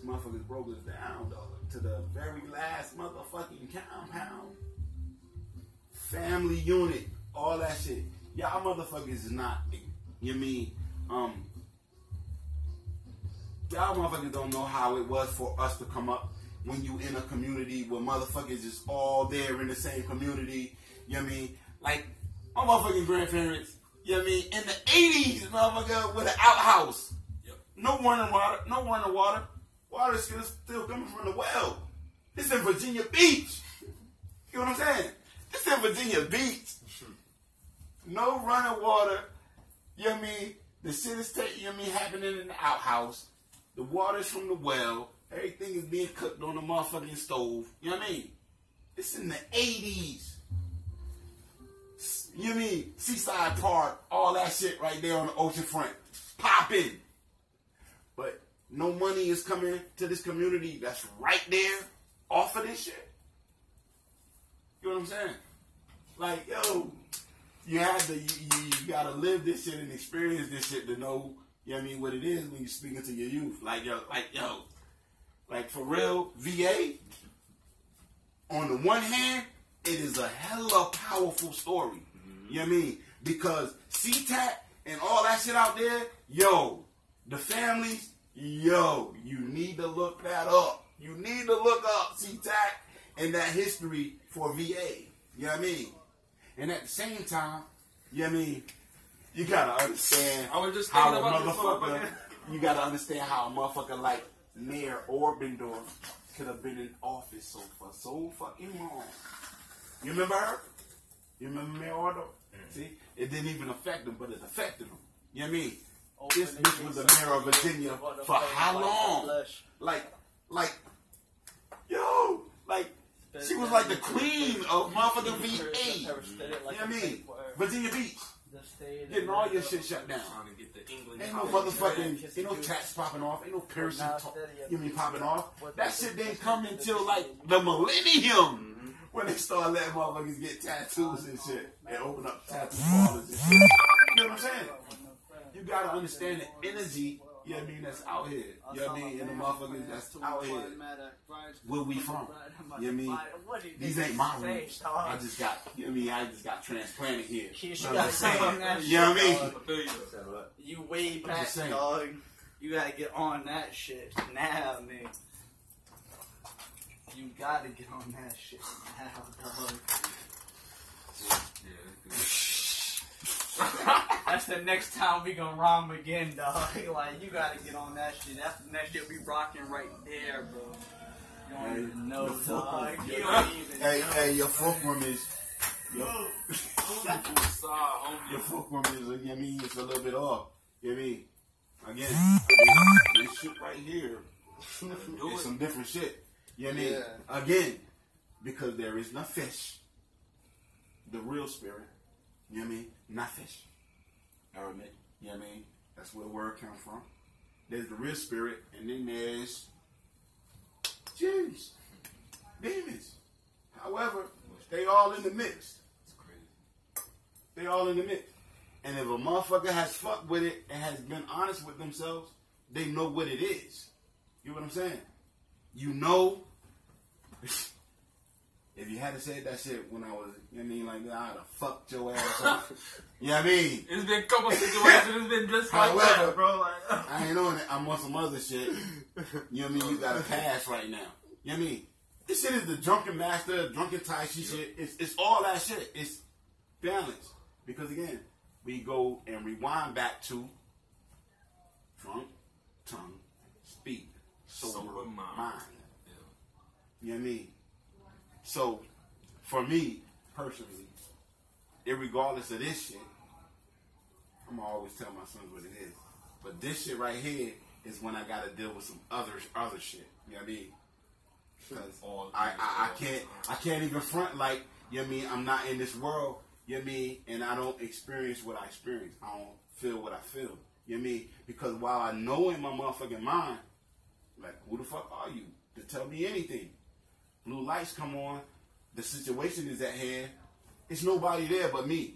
C: Motherfuckers broke us down, dog, to the very last motherfucking compound. Family unit, all that shit. Y'all motherfuckers is not, you know what I mean? Y'all motherfuckers don't know how it was for us to come up when you in a community where motherfuckers is all there in the same community. You know what I mean? Like, my motherfucking grandparents, you know what I mean? In the 80s, motherfucker, with an outhouse.
B: Yep.
C: No running water. Water is still coming from the well. This in Virginia Beach. You know what I'm saying? This in Virginia Beach. No running water. You know what I mean? The shit is you know what I mean, happening in the outhouse. The water's from the well. Everything is being cooked on the motherfucking stove. You know what I mean? It's in the 80s. You know what I mean? Seaside Park, all that shit right there on the ocean front. Popping. But no money is coming to this community that's right there off of this shit. You know what I'm saying? Like, yo, you gotta live this shit and experience this shit to know, you know what I mean, what it is when you're speaking to your youth. Like for real, VA, on the one hand, it is a hella powerful story. You know what I mean? Because CTAC and all that shit out there, yo, the families, yo, you need to look that up. You need to look up CTAC and that history for VA. You know what I mean? And at the same time, you know what I mean, you gotta understand
B: I was just
C: how
B: thinking
C: a
B: about this
C: motherfucker, you gotta understand how a motherfucker like Mayor Orbendorf could have been in office for so fucking long. You remember her? You remember Mayor Orbendorf? See? It didn't even affect him, but it affected him. You know what I mean? This bitch was the mayor of Virginia for how long? Like, yo, like, she was like the queen of motherfucking VA. You know what I mean? Virginia Beach. Getting all your shit shut down.
B: Trying to get the England
C: Ain't no motherfucking, ain't no tax popping off, ain't no piercing, you mean popping off. That shit didn't come until like the millennium. When they start letting motherfuckers get tattoos and shit. And open up tattoo parlors and shit. You know what I'm saying? You gotta understand the energy You know what I mean? That's out here. You know what I mean? And the motherfuckers that's out here. Where we from? You know what I mean? These ain't my roots. I just got, you know what I mean? I just got transplanted here. You know what I'm saying? You know what I mean?
D: You way back, dog. You gotta get on that shit now, man. You gotta get on that shit now, dog. That's the next time we gonna rhyme again, dog. Like, you gotta get on that shit. That's the next shit we rocking right there, bro. You don't even know, dog. You don't even know.
C: Hey, your fulcrum is... Your fulcrum is, you know what I mean? It's a little bit off. You know what I mean? Again, this shit right here is some different shit. You know what I mean?
D: Yeah.
C: Again, because there is no fish. The real spirit. You know what I mean? Not fish. Aramaic. You know what I mean? That's where the word comes from. There's the real spirit, and then there's jinns, demons. However, they all in the mix. They all in the mix. And if a motherfucker has fucked with it and has been honest with themselves, they know what it is. You know what I'm saying? You know, if you hadn't said that shit when I was, you know what I mean, like, I'd have fucked your ass up. You know what I mean?
B: It's been a couple situations, it's been just like that, bro. Like,
C: I ain't on it. I'm on some other shit. You know what I mean? You got a pass right now. You know what I mean? This shit is the drunken master, drunken Tai Chi shit. It's all that shit. It's balance. Because again, we go and rewind back to drunk, tongue, speak, sober mind. You know what I mean? So, for me, personally, irregardless of this shit, I'm going to always tell my sons what it is. But this shit right here is when I got to deal with some other shit. You know what I mean? Because I can't even front like, you know what I mean, I'm not in this world, you know what I mean, and I don't experience what I experience. I don't feel what I feel. You know what I mean? Because while I know in my motherfucking mind, like, who the fuck are you to tell me anything? Blue lights come on, the situation is at hand, it's nobody there but me.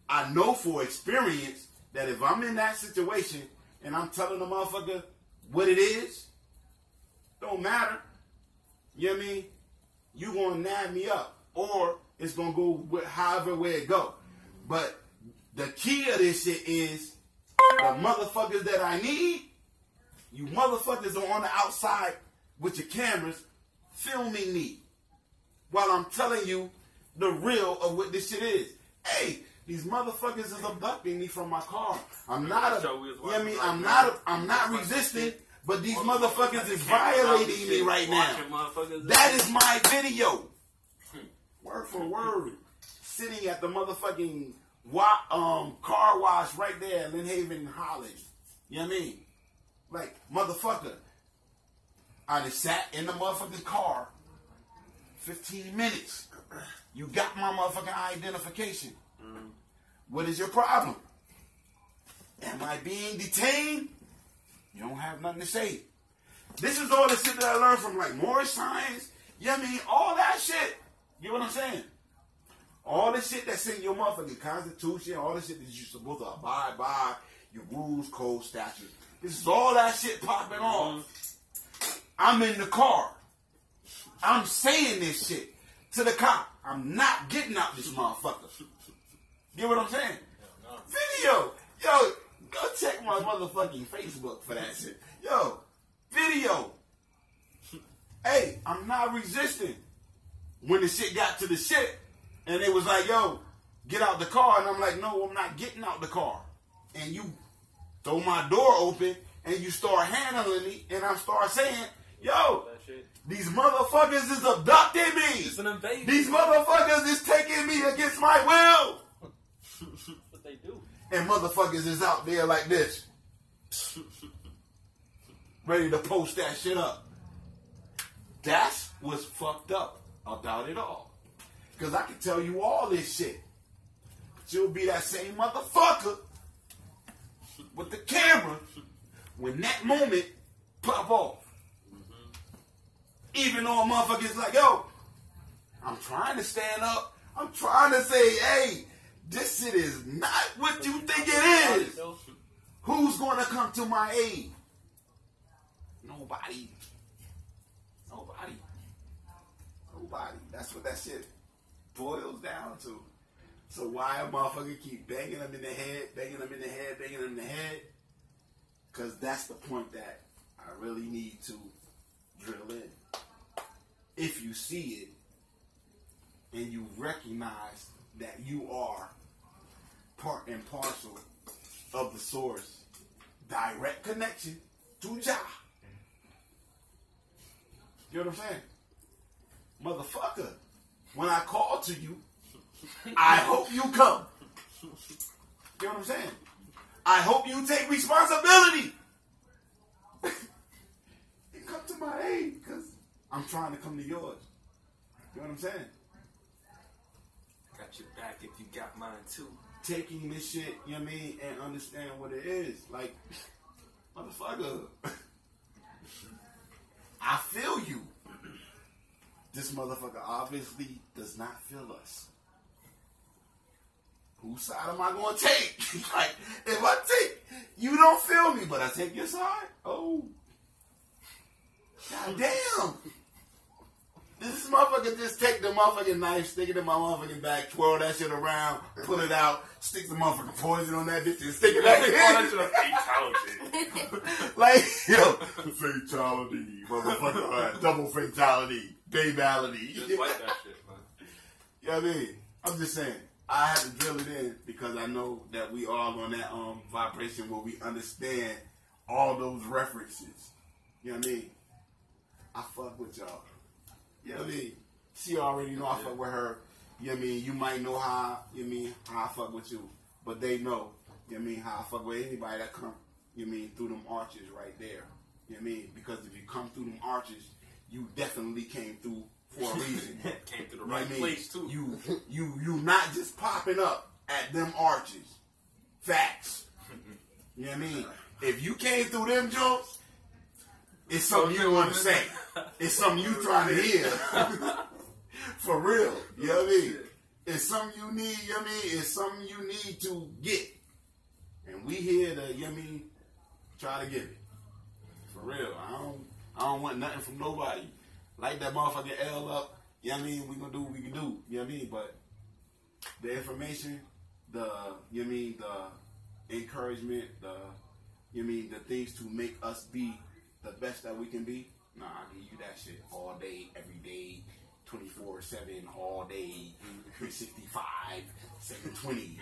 C: I know for experience that if I'm in that situation and I'm telling the motherfucker what it is, don't matter. You know what I mean? You gonna nab me up, or it's gonna go however way it go. But the key of this shit is the motherfuckers that I need. You motherfuckers are on the outside with your cameras filming me while I'm telling you the real of what this shit is. Hey, these motherfuckers is abducting me from my car. I'm not I'm not resisting, but these motherfuckers is violating me right now. That is my video. Word for word. Sitting at the motherfucking car wash right there in Lynn Haven, Holland. You know what I mean? Like, motherfucker, I just sat in the motherfucking car 15 minutes. You got my motherfucking identification. What is your problem? Am I being detained? You don't have nothing to say. This is all the shit that I learned from, like, Morris Science. You know what I mean? All that shit. You know what I'm saying? All the shit that's in your motherfucking constitution, all the shit that you're supposed to abide by, your rules, code, statutes. This is all that shit popping off. I'm in the car. I'm saying this shit to the cop. I'm not getting out this motherfucker. You know what I'm saying? Video. Yo, go check my motherfucking Facebook for that shit. Yo, video. Hey, I'm not resisting. When the shit got to the shit, and it was like, yo, get out the car. And I'm like, no, I'm not getting out the car. And you throw my door open, and you start handling me, and I start saying, yo, these motherfuckers is abducting me.
B: It's an invasion.
C: These motherfuckers is taking me against my will.
B: That's what they do.
C: And motherfuckers is out there like this. Ready to post that shit up. That's what's fucked up about it all. Because I can tell you all this shit. But you'll be that same motherfucker with the camera when that moment pop off. Even though a motherfucker's like, yo, I'm trying to stand up. I'm trying to say, hey, this shit is not what you think it is. Who's gonna come to my aid? Nobody. Nobody. Nobody. That's what that shit boils down to. So why a motherfucker keep banging them in the head, banging them in the head, banging them in the head? Because that's the point that I really need to drill in. If you see it and you recognize that you are part and parcel of the source, direct connection to Jah. You know what I'm saying? Motherfucker, when I call to you, I hope you come. You know what I'm saying? I hope you take responsibility. And come to my aid, because I'm trying to come to yours. You know what I'm saying?
B: Got your back if you got mine too.
C: Taking this shit, you know what I mean, and understand what it is. Like, motherfucker, I feel you. This motherfucker obviously does not feel us. Whose side am I going to take? Like, if I take, you don't feel me, but I take your side? Oh. God damn. This motherfucker just take the motherfucking knife, stick it in my motherfucking back, twirl that shit around, pull it out, stick the motherfucking poison on that bitch and stick it back in. Like, yo, fatality, motherfucker, double fatality, babality.
B: Just like that shit, man.
C: You know what I mean? I'm just saying, I have to drill it in because I know that we all on that vibration where we understand all those references. You know what I mean? I fuck with y'all. You know what I mean? She already know I fuck with her. You know what I mean? You might know how, you know what I mean, how I fuck with you. But they know, you know what I mean, how I fuck with anybody that come, you know what I mean, through them arches right there. You know what I mean? Because if you come through them arches, you definitely came through for a reason.
B: Came to the right place too.
C: You not just popping up at them arches. Facts. You know what I mean? If you came through them joints, it's something you want to say. It's something you trying to hear. For real. You know what I mean? It's something you need, you know what I mean? It's something you need to get. And we here to, you know what I mean, try to get it. For real. I don't want nothing from nobody. Light that motherfucking L up. You know what I mean? We gonna do what we can do. You know what I mean? But the information, you know what I mean, the encouragement, you know what I mean, the things to make us be the best that we can be. Nah, I give you that shit all day, every day, 24/7, all day, 365, 720.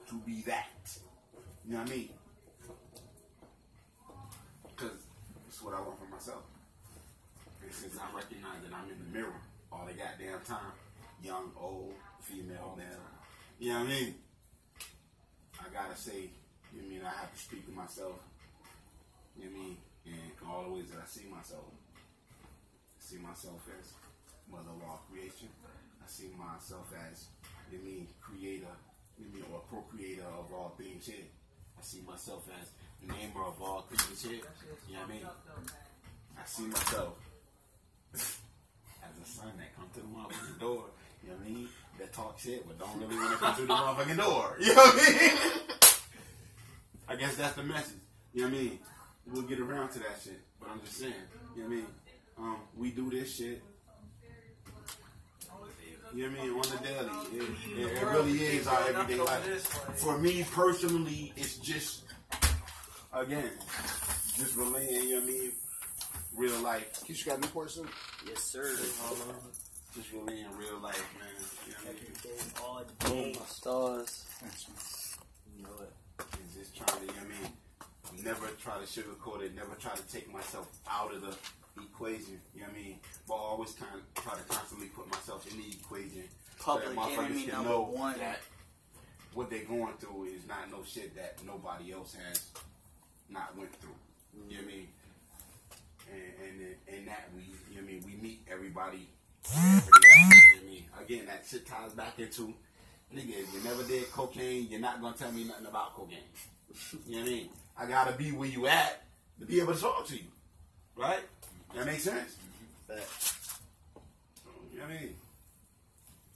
C: To be that. You know what I mean? Because that's what I want for myself. And since I recognize that I'm in the mirror all the goddamn time, young, old, female, male, you know what I mean? I gotta say, you know what I mean, I have to speak to myself, you know what I mean, in all the ways that I see myself. I see myself as mother of all creation. I see myself as, you know what I mean, creator, you know what I mean, or procreator of all things here. I see myself as namer of all things here. You know what I mean? I see myself as a son that come to the motherfucking door. You know what I mean? That talk shit but don't really want to come through the motherfucking door. You know what I mean? I guess that's the message. You know what I mean? We'll get around to that shit. But I'm just saying, you know what I mean? We do this shit. You know what I mean? On the daily. It really is our everyday life. For me personally, it's just, again, just relaying, you know what I mean? Real life.
G: You got Newport soup?
A: Yes, sir.
C: Just relaying real life, man. You know what I mean?
A: All day.
D: Stars.
A: You know it.
C: And just trying to, you know what I mean? Never try to sugarcoat it, never try to take myself out of the equation, you know what I mean? But I always kind of try to constantly put myself in the equation.
D: Public
C: so that motherfuckers
D: enemy
C: can
D: number
C: know
D: one.
C: that what they're going through is not no shit that nobody else has not went through. You know what I mean? And that we, you know what I mean, we meet everybody. You know what I mean? Again, that shit ties back into, nigga, if you never did cocaine, you're not gonna tell me nothing about cocaine. You know what I mean? I gotta be where you at to be able to talk to you. Right? That makes sense? You know what I mean?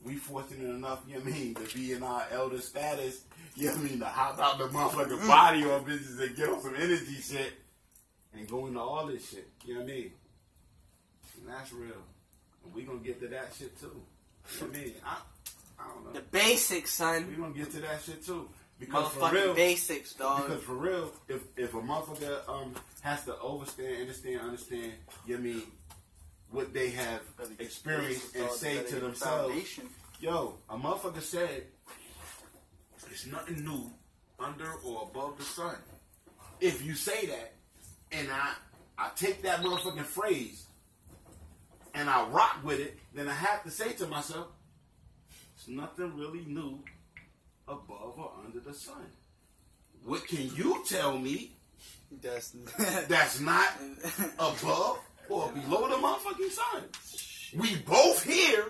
C: we fortunate enough, you know what I mean, to be in our elder status, you know what I mean, to hop out the motherfucking body on bitches and get on some energy shit and go into all this shit, you know what I mean? And that's real. And we gonna get to that shit too. You know what I mean? I don't know.
D: The basics, son.
C: We gonna get to that shit too. Because for
D: Motherfucking
C: real,
D: basics, dog.
C: because for real, if a motherfucker has to understand, you know what I mean, what they have experienced and say to themselves, yo, a motherfucker said, there's nothing new under or above the sun. If you say that, and I take that motherfucking phrase, and I rock with it, then I have to say to myself, there's nothing really new above or under the sun. What can you tell me that's not above or below the motherfucking sun? We both here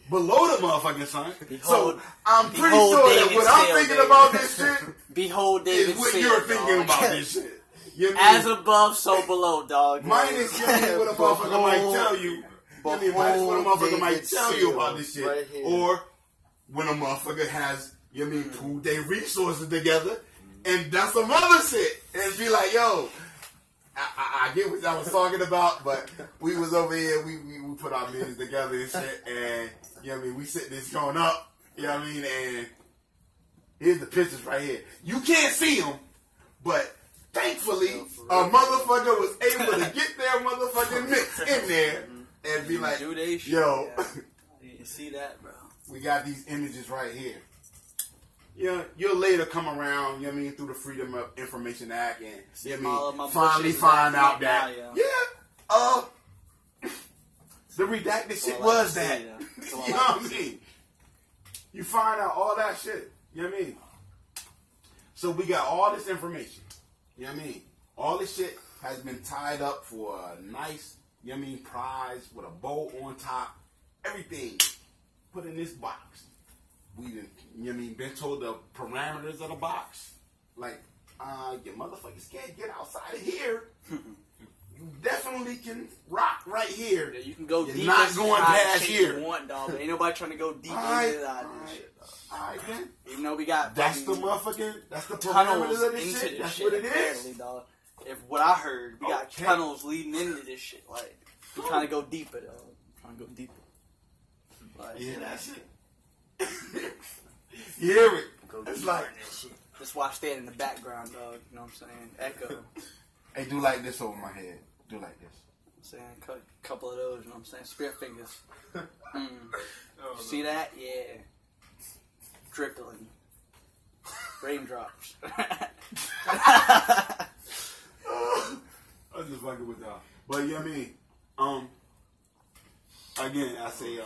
C: below the motherfucking sun. So I'm pretty sure that what I'm thinking about this shit
D: Behold David
C: is what
D: Seal,
C: you're thinking
D: dog.
C: about this shit. You know what I
D: As
C: mean?
D: above, so below, dog.
C: Minus what a motherfucker might tell you. I mean, minus what a motherfucker might
D: David
C: tell you
D: Seal
C: about this shit.
D: right here.
C: Or when a motherfucker has, you know what I mean, pooled their resources together and done some other shit. And be like, yo, I get what I was talking about, but we was over here, we put our meetings together and shit, and, you know what I mean, we set this joint up, you know what I mean, and here's the pictures right here. You can't see them, but thankfully, a motherfucker was able to get their motherfucking mix in there and be like,
D: Do they shit,
C: yo,
D: yeah. You see that, bro?
C: we got these images right here. You know, you'll later come around, you know what I mean, through the Freedom of Information Act and, you know
D: all
C: what
D: of my
C: I mean, finally
D: bullshit
C: find
D: is
C: out
D: out
C: that,
D: now,
C: the redacted shit
D: Well, I
C: was
D: see
C: that.
D: that.
C: You
D: Well,
C: know
D: I
C: what I mean? You find out all that shit. You know what I mean? So we got all this information. You know what I mean? All this shit has been tied up for a nice, you know what I mean, prize with a bow on top. Everything put in this box. We didn't, you know what I mean, been told the parameters of the box. Like, you motherfuckers can't get outside of here. You definitely can rock right here.
D: Yeah, you can go
C: You're
D: deep
C: not
D: as
C: going
D: high
C: past
D: as
C: here.
D: you want, dog. But ain't nobody trying to go deep
C: Alright,
D: into that shit, dog.
C: Alright, then.
D: Even though we got
C: That's the
D: fucking
C: motherfucking, that's the
D: tunnels
C: parameters of this
D: into
C: shit.
D: this
C: That's
D: shit,
C: what it
D: apparently,
C: is.
D: dog. If what I heard, we got
C: Okay.
D: tunnels leading into this shit. Like, we're trying to go deeper, dog. Trying to go deeper. Like,
C: Yeah, that's it. You hear it? It's like,
D: that's why I stand in the background, dog. You know what I'm saying? Echo.
C: hey, do like this over my head. Do like this.
D: I'm saying a couple of those, you know what I'm saying? Spirit fingers.
B: Oh,
D: See that? Yeah. Dripping. Raindrops.
C: I'm just fucking with y'all. But you know what I mean? Again, I say,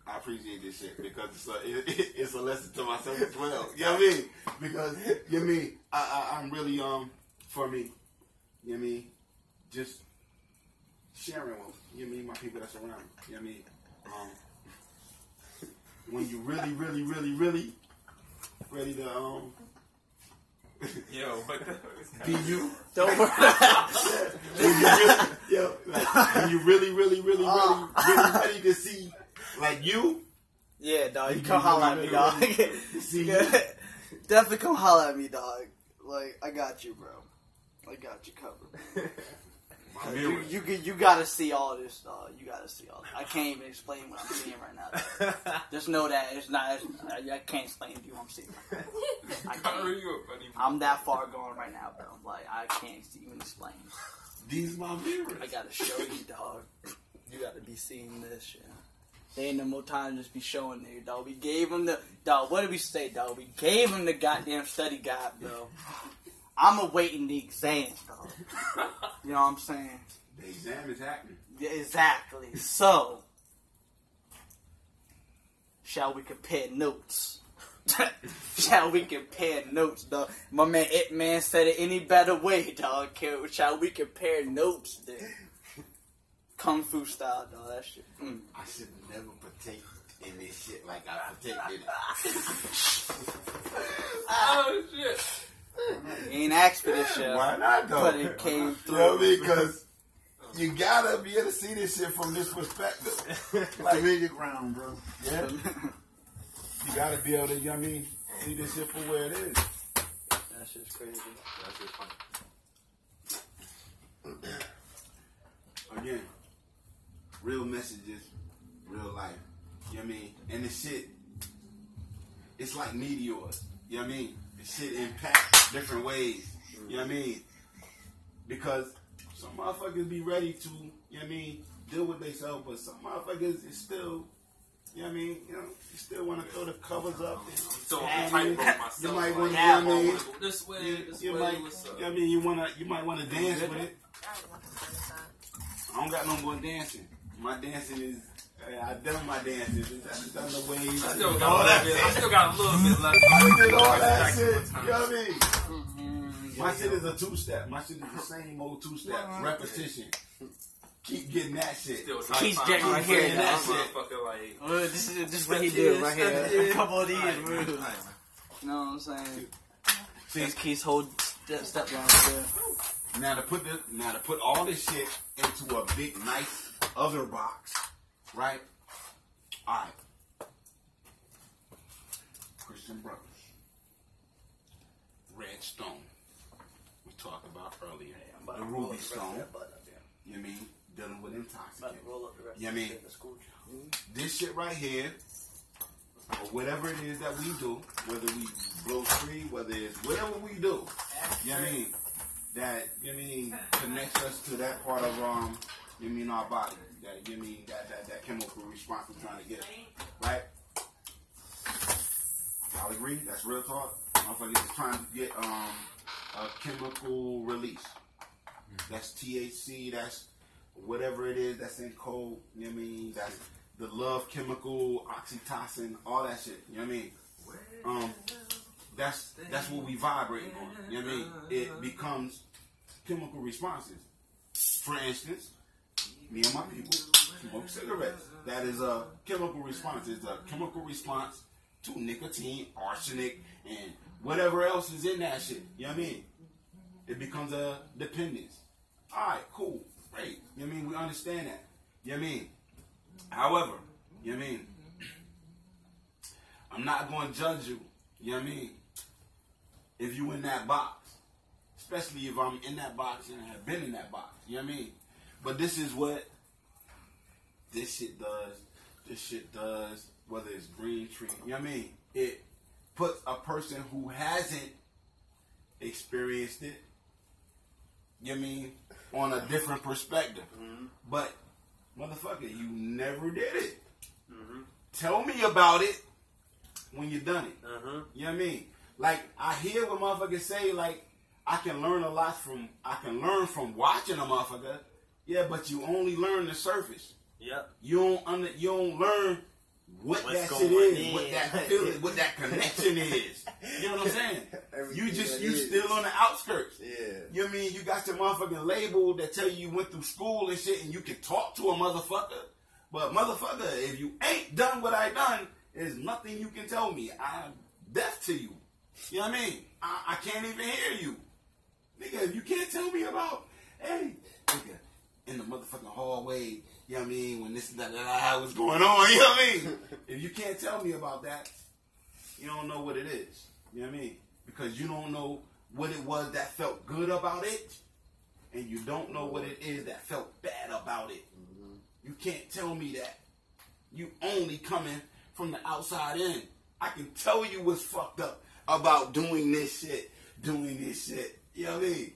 C: I appreciate this shit because it's a lesson to myself as well. You know what I mean? Because, you know what I mean? I'm really, for me, you know what I mean? Just sharing with, you know what I mean, my people that's around me. You know what I mean? When you really, really, really, really ready to,
B: Yo, what the
C: be you.
D: Don't worry.
C: When you really, really, really, really ready to see, like you.
D: Yeah, dog. You come holler at me, dog.
C: See,
D: Definitely come holler at me, dog. Like, I got you, bro. I got you covered. You gotta see all this, dog. You gotta see all this. I can't even explain what I'm seeing right now, dog. Just know that it's not. I can't explain to you what I'm seeing. I can't. I'm that far gone right now, bro. Like, I can't even explain.
C: these my viewers.
D: I gotta show you, dog. You gotta be seeing this shit. There ain't no more time to just be showing there, dog. We gave him the dog. What did we say, dog? We gave him the goddamn study guide, bro. I'm awaiting the exam, dog. You know what I'm saying?
C: The exam is happening.
D: Yeah, exactly. So, shall we compare notes? Shall we compare notes, dog? My man It Man said it any better way, dog. Shall we compare notes, then? Kung Fu style, dog. That shit.
C: I should never partake in this shit like I partake in it.
B: Oh shit!
D: You ain't asked for this shit.
C: Why not though?
D: But it came
C: You know
D: through.
C: what I mean? Because you gotta be able to see this shit from this perspective. Like,
G: Familiar ground, bro.
C: yeah. You gotta be able to, you know what I mean, see this shit for where it is.
A: That shit's crazy.
B: That shit's funny.
C: Again, real messages, real life. You know what I mean? And the shit, it's like meteors. You know what I mean? The shit impacts different ways. You know what I mean? Because some motherfuckers be ready to, you know what I mean, deal with themselves, but some motherfuckers is still, you know what I mean? You know, you still want to throw the covers up. And,
B: So
C: you
B: I'm
C: know what I mean?
B: myself.
C: You might
B: like,
C: want to, you know what I mean?
B: go this way, this
C: You
B: way,
C: might,
B: what's up?
C: you know what I mean? You might want to dance with it. I don't got no more dancing. My dancing is, I done my dancing. I've done the waves.
B: I still got a little bit left.
C: I did all that shit. You know what I mean? My shit is a two-step. My shit is the same old two-step. Repetition. Keep getting that shit.
D: Keith Jackson right here.
C: That shit.
D: This is what he do right here. A couple of these moves. You know what I'm saying? That's Keith's whole step down there.
C: Now to put all this shit into a big, nice other box, right? All right. Christian Brothers, Red Stone. We talked about earlier. The Ruby Stone. You know what I mean? Dealing with intoxicants. You know what I mean? This shit right here, or whatever it is that we do, whether we blow free, whether it's whatever we do, you know what I mean? That, you know what I mean, connects us to that part of, you know what I mean, our body. That, you know what I mean, that chemical response we're trying to get. Right? Y'all agree? That's real talk? Motherfuckers is trying to get a chemical release. That's THC, that's whatever it is that's in cold, you know what I mean? That's the love chemical, oxytocin, all that shit, you know what I mean? That's what we vibrating on, you know what I mean? It becomes chemical responses. For instance, me and my people smoke cigarettes. That is a chemical response. It's a chemical response to nicotine, arsenic, and whatever else is in that shit, you know what I mean? It becomes a dependence. Alright, cool, great. You know what I mean? We understand that. You know what I mean? However, you know what I mean? I'm not going to judge you, you know what I mean? If you in that box. Especially if I'm in that box and have been in that box, you know what I mean? But this is what this shit does. This shit does, whether it's green tree, you know what I mean? It puts a person who hasn't experienced it, you know what I mean, on a different perspective. Mm-hmm. But, motherfucker, you never did it. Mm-hmm. Tell me about it when you done it. Mm-hmm. You know what I mean? Like, I hear what motherfuckers say, like, I can learn from watching a motherfucker. Yeah, but you only learn the surface. Yep. You don't learn what that shit is, what that feeling, what that connection is. You know what I'm saying? You still on the outskirts. Yeah. You know what I mean? You got your motherfucking label that tell you went through school and shit and you can talk to a motherfucker. But motherfucker, if you ain't done what I done, there's nothing you can tell me. I'm deaf to you. You know what I mean? I can't even hear you. Nigga, if you can't tell me about, hey, nigga, in the motherfucking hallway, you know what I mean, when this and that was going on, you know what I mean? If you can't tell me about that, you don't know what it is. You know what I mean? Because you don't know what it was that felt good about it, and you don't know what it is that felt bad about it. Mm-hmm. You can't tell me that. You only coming from the outside in. I can tell you what's fucked up about doing this shit. You know what I mean?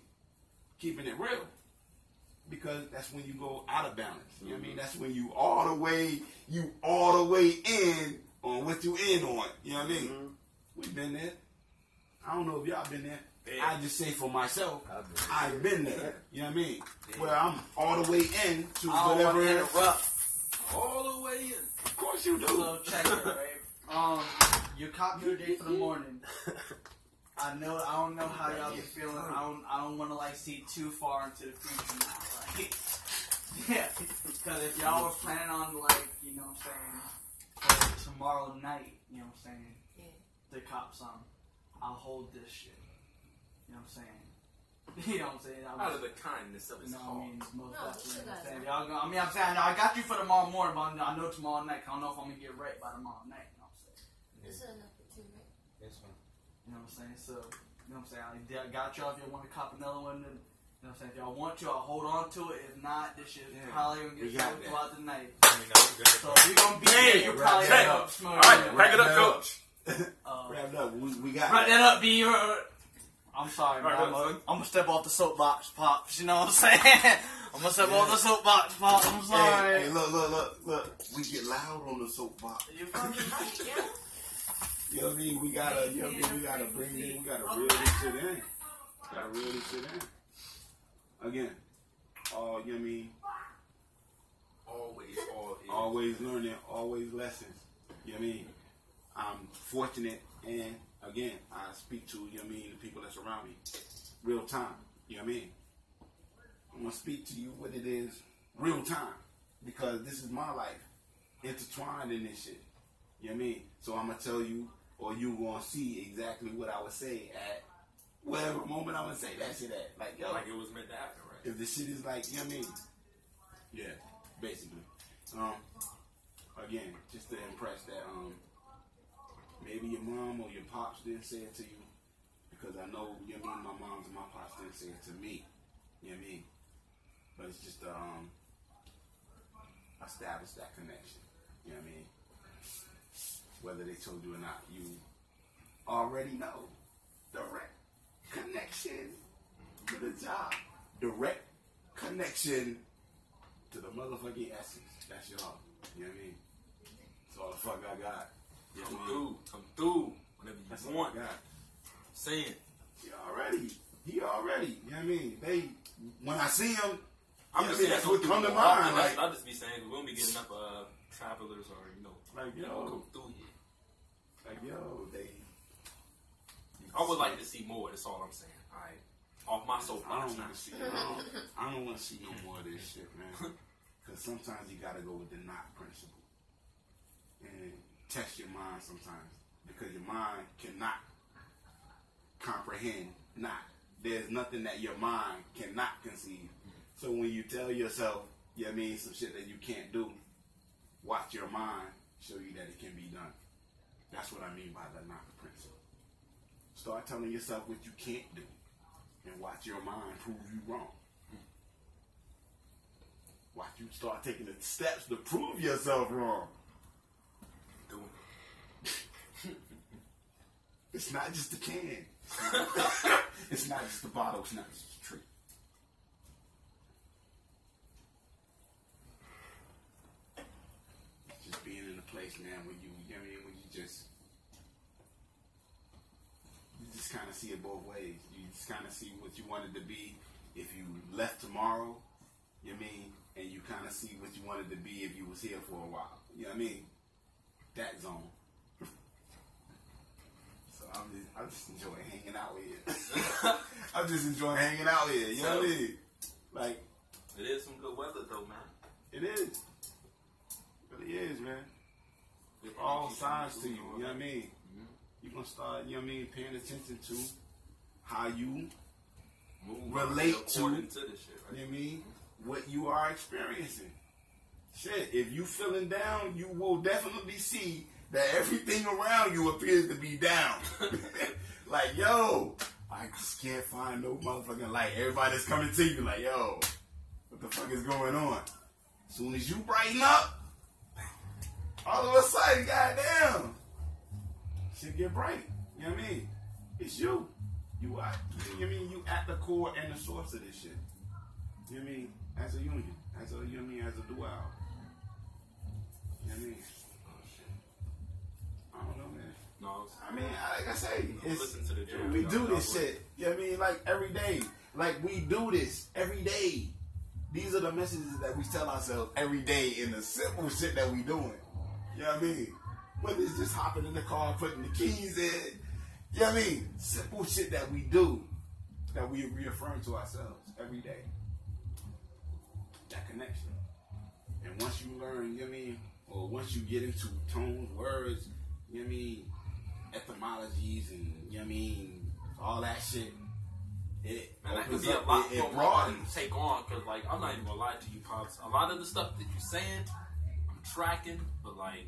C: Keeping it real. Because that's when you go out of balance. You know what I mean? That's when you all the way in on what you in on. You know what I mean? Mm-hmm. We've been there. I don't know if y'all been there. Yeah. I just say for myself, I've been there. You know what I mean? Yeah. Where I'm all the way in to whatever it is.
B: All the way in.
C: Of course you do.
D: So check it, right? You caught your day for the morning. I don't know how y'all be feeling. I don't want to like see too far into the future now, right? Yeah, because if y'all were planning on like, you know what I'm saying, for tomorrow night, you know what I'm saying, to cop some, I'll hold this shit. You know what I'm saying? You know what I'm saying?
B: Out of the kindness of his heart.
D: I'm saying, I got you for tomorrow morning, but I know tomorrow night. I don't know if I'm gonna get right by tomorrow night. You know what I'm saying?
E: said enough for two, right?
F: This one.
D: You know what I'm saying? So, you know what I'm saying? I got y'all if you want to cop another one. Then, you know what I'm saying? If y'all want to, I'll hold on to it. If not, this shit probably going to get sold throughout the night. So if you're going to be there, you're probably going to smoke.
B: Alright, crack it up, coach.
C: Wrap it up. We got
D: Wrap that up, B. I'm sorry, man.
B: Alright,
D: I'm going to step off the soapbox, Pops. You know what I'm saying? I'm going to step off the soapbox, Pops. I'm sorry.
C: Hey, look. We get loud on the soapbox.
D: You're fucking right, yo.
C: You know what I mean? We gotta bring in, we gotta reel this shit in. Again, you know what I mean? Always learning, always lessons. You know what I mean? I'm fortunate, and again, I speak to, you know what I mean, the people that's around me. Real time. You know what I mean? I'm gonna speak to you what it is, real time. Because this is my life. Intertwined in this shit. You know what I mean? So I'm gonna tell you, or you gonna see exactly what I would say at whatever moment I'm gonna say that shit at. Like, yo.
B: Like it was meant to happen, right?
C: If the shit is like, you know what I mean? Yeah, basically. Again, just to impress that, maybe your mom or your pops didn't say it to you, because I know, you know what I mean, my moms and my pops didn't say it to me. You know what I mean? But it's just to establish that connection. You know what I mean? Whether they told you or not, you already know. Direct connection to the job. Direct connection to the motherfucking essence. That's y'all. You know what I mean? That's all the fuck I got. You know what I mean?
B: Come through. Whenever you
C: That's
B: want.
C: all I got.
B: Say it.
C: He already. You know what I mean? When I see him,
B: I'm just
C: that's
B: saying,
C: what come to mind. Like,
B: I'll just be saying, we won't be getting enough travelers or,
C: like,
B: come
C: yo,
B: through here.
C: like, yo,
B: I would like to see more. That's all I'm saying. All right. Off my
C: I
B: soapbox
C: don't
B: now.
C: want to see. I don't want to see no more of this shit, man. Because sometimes you gotta go with the not principle and test your mind sometimes, because your mind cannot comprehend not. There's nothing that your mind cannot conceive. So when you tell yourself, you know what I mean, some shit that you can't do, watch your mind show you that it can be done. That's what I mean by the not principle. Start telling yourself what you can't do, and watch your mind prove you wrong. Watch you start taking the steps to prove yourself wrong.
B: Doing
C: It's not just the can. It's not just the bottle. It's not just the tree. Just being in a place, man, where you know what I mean, when you just kind of see it both ways. You just kind of see what you wanted to be if you left tomorrow, you know what I mean, and you kind of see what you wanted to be if you was here for a while. You know what I mean? That zone. So I'm just enjoying hanging out here. I'm just enjoying hanging out here. You know what I mean? Like,
B: it is some good weather though, man.
C: it is. It really is, man. All signs to you. You know what I mean? You're going to start, you know what I mean, paying attention to how you relate to,
B: according to this shit, right?
C: you know what I mean, what you are experiencing. Shit, if you feeling down, you will definitely see that everything around you appears to be down. Like, yo, I just can't find no motherfucking light. Everybody's coming to you like, yo, what the fuck is going on? As soon as you brighten up, all of a sudden, goddamn, shit get bright. You know what I mean? It's you. You are, you know what I mean? You at the core and the source of this shit. You know what I mean? As a union. As a, you know what I mean? As a dual. You know what I mean? I don't know, man.
B: No,
C: I mean, like I say,
B: listen to the jam.
C: we do this shit. You know what I mean? Like every day. Like we do this every day. These are the messages that we tell ourselves every day in the simple shit that we doing. You know what I mean? Whether it's just hopping in the car, putting the keys in. You know what I mean? Simple shit that we do, that we reaffirm to ourselves every day. That connection. And once you learn, you know what I mean? Or once you get into tones, words, you know what I mean? Etymologies and, you know what I mean? All that shit.
B: Man, that could be a lot more to take on, because, like, I'm not even gonna lie to you, Pops. A lot of the stuff that you're saying, I'm tracking, but, like,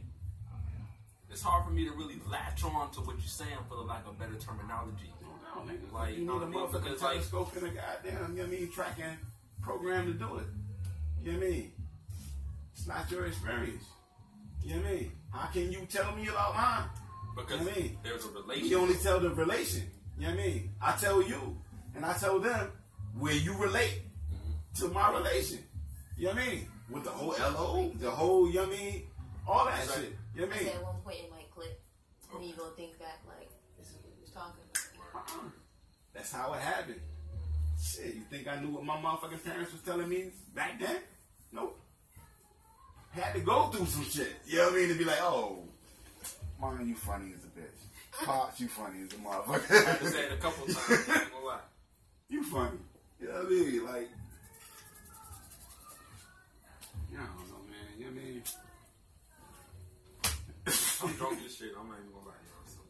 B: it's hard for me to really latch on to what you're saying for the lack of better terminology.
C: No, nigga.
B: Like,
C: you need a motherfucking telescope and a goddamn, you know what I mean, tracking program to do it. You know what I mean? It's not your experience. You know what I mean? How can you tell me about mine?
B: Because
C: you know what I mean?
B: there's a relation.
C: You only tell the relation. You know what I mean? I tell you, and I tell them where you relate to my relation. You know what I mean? With the whole LO, the whole, you know what I mean? All that
B: Exactly.
C: shit. You know what I
E: I
C: mean?
E: said at one point it might click. And then you gonna think back like, this is what he was talking about.
C: That's how it happened. Shit, you think I knew what my motherfucking parents was telling me back then? Nope. Had to go through some shit. You know what I mean? To be like, oh, Mom, you funny as a bitch. Pops, you funny as a motherfucker.
B: I had to say it a couple times. I ain't gonna lie.
C: You funny. You know what I mean? Like, I don't know, man. You know what I mean?
B: I'm drunk as shit. I'm not even gonna lie, y'all. So,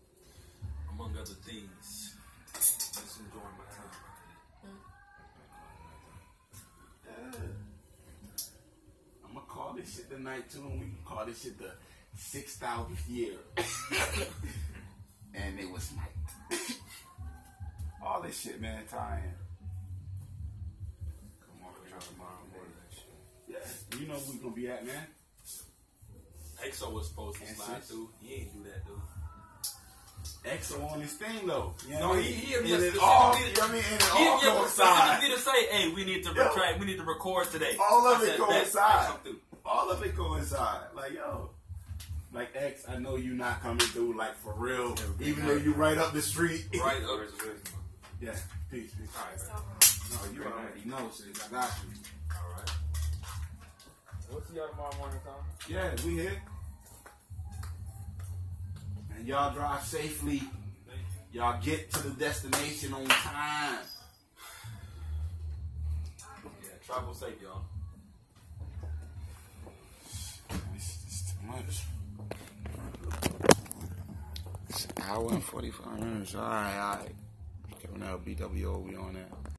B: among other things, just enjoying my time.
C: I'm gonna call this shit tonight too, and we can call this shit the 6,000th year. And it was night. All this shit, man, tying. Come on, tomorrow morning. Yeah, you know where we gonna be at, man.
B: EXO was supposed to slide through. He ain't do that, dude.
C: EXO on his thing though. You know
B: No,
C: what I
B: he
C: mean?
B: hit me
C: And it all, you
B: specifically.
C: know what I mean? And it
B: He
C: all
B: specifically
C: coincide.
B: to say, hey, we need to retract, we need to record today.
C: All of
B: I
C: it
B: said, bet,
C: coincide.
B: come through.
C: All of it coincide. Like, yo. Like, X, I know you not coming through, like, for real. Even though you right up the street.
B: Right up.
C: Yeah. Peace, peace.
B: All right, man.
C: No, you already know, sis. I got you.
B: All right.
F: We'll see y'all tomorrow morning, Tom.
C: Yeah, we here. And y'all drive safely. Y'all get to the destination on time.
B: Yeah, travel safe, y'all.
C: It's too much. It's an hour and 45 minutes. All right. Okay, now BWO, we on that.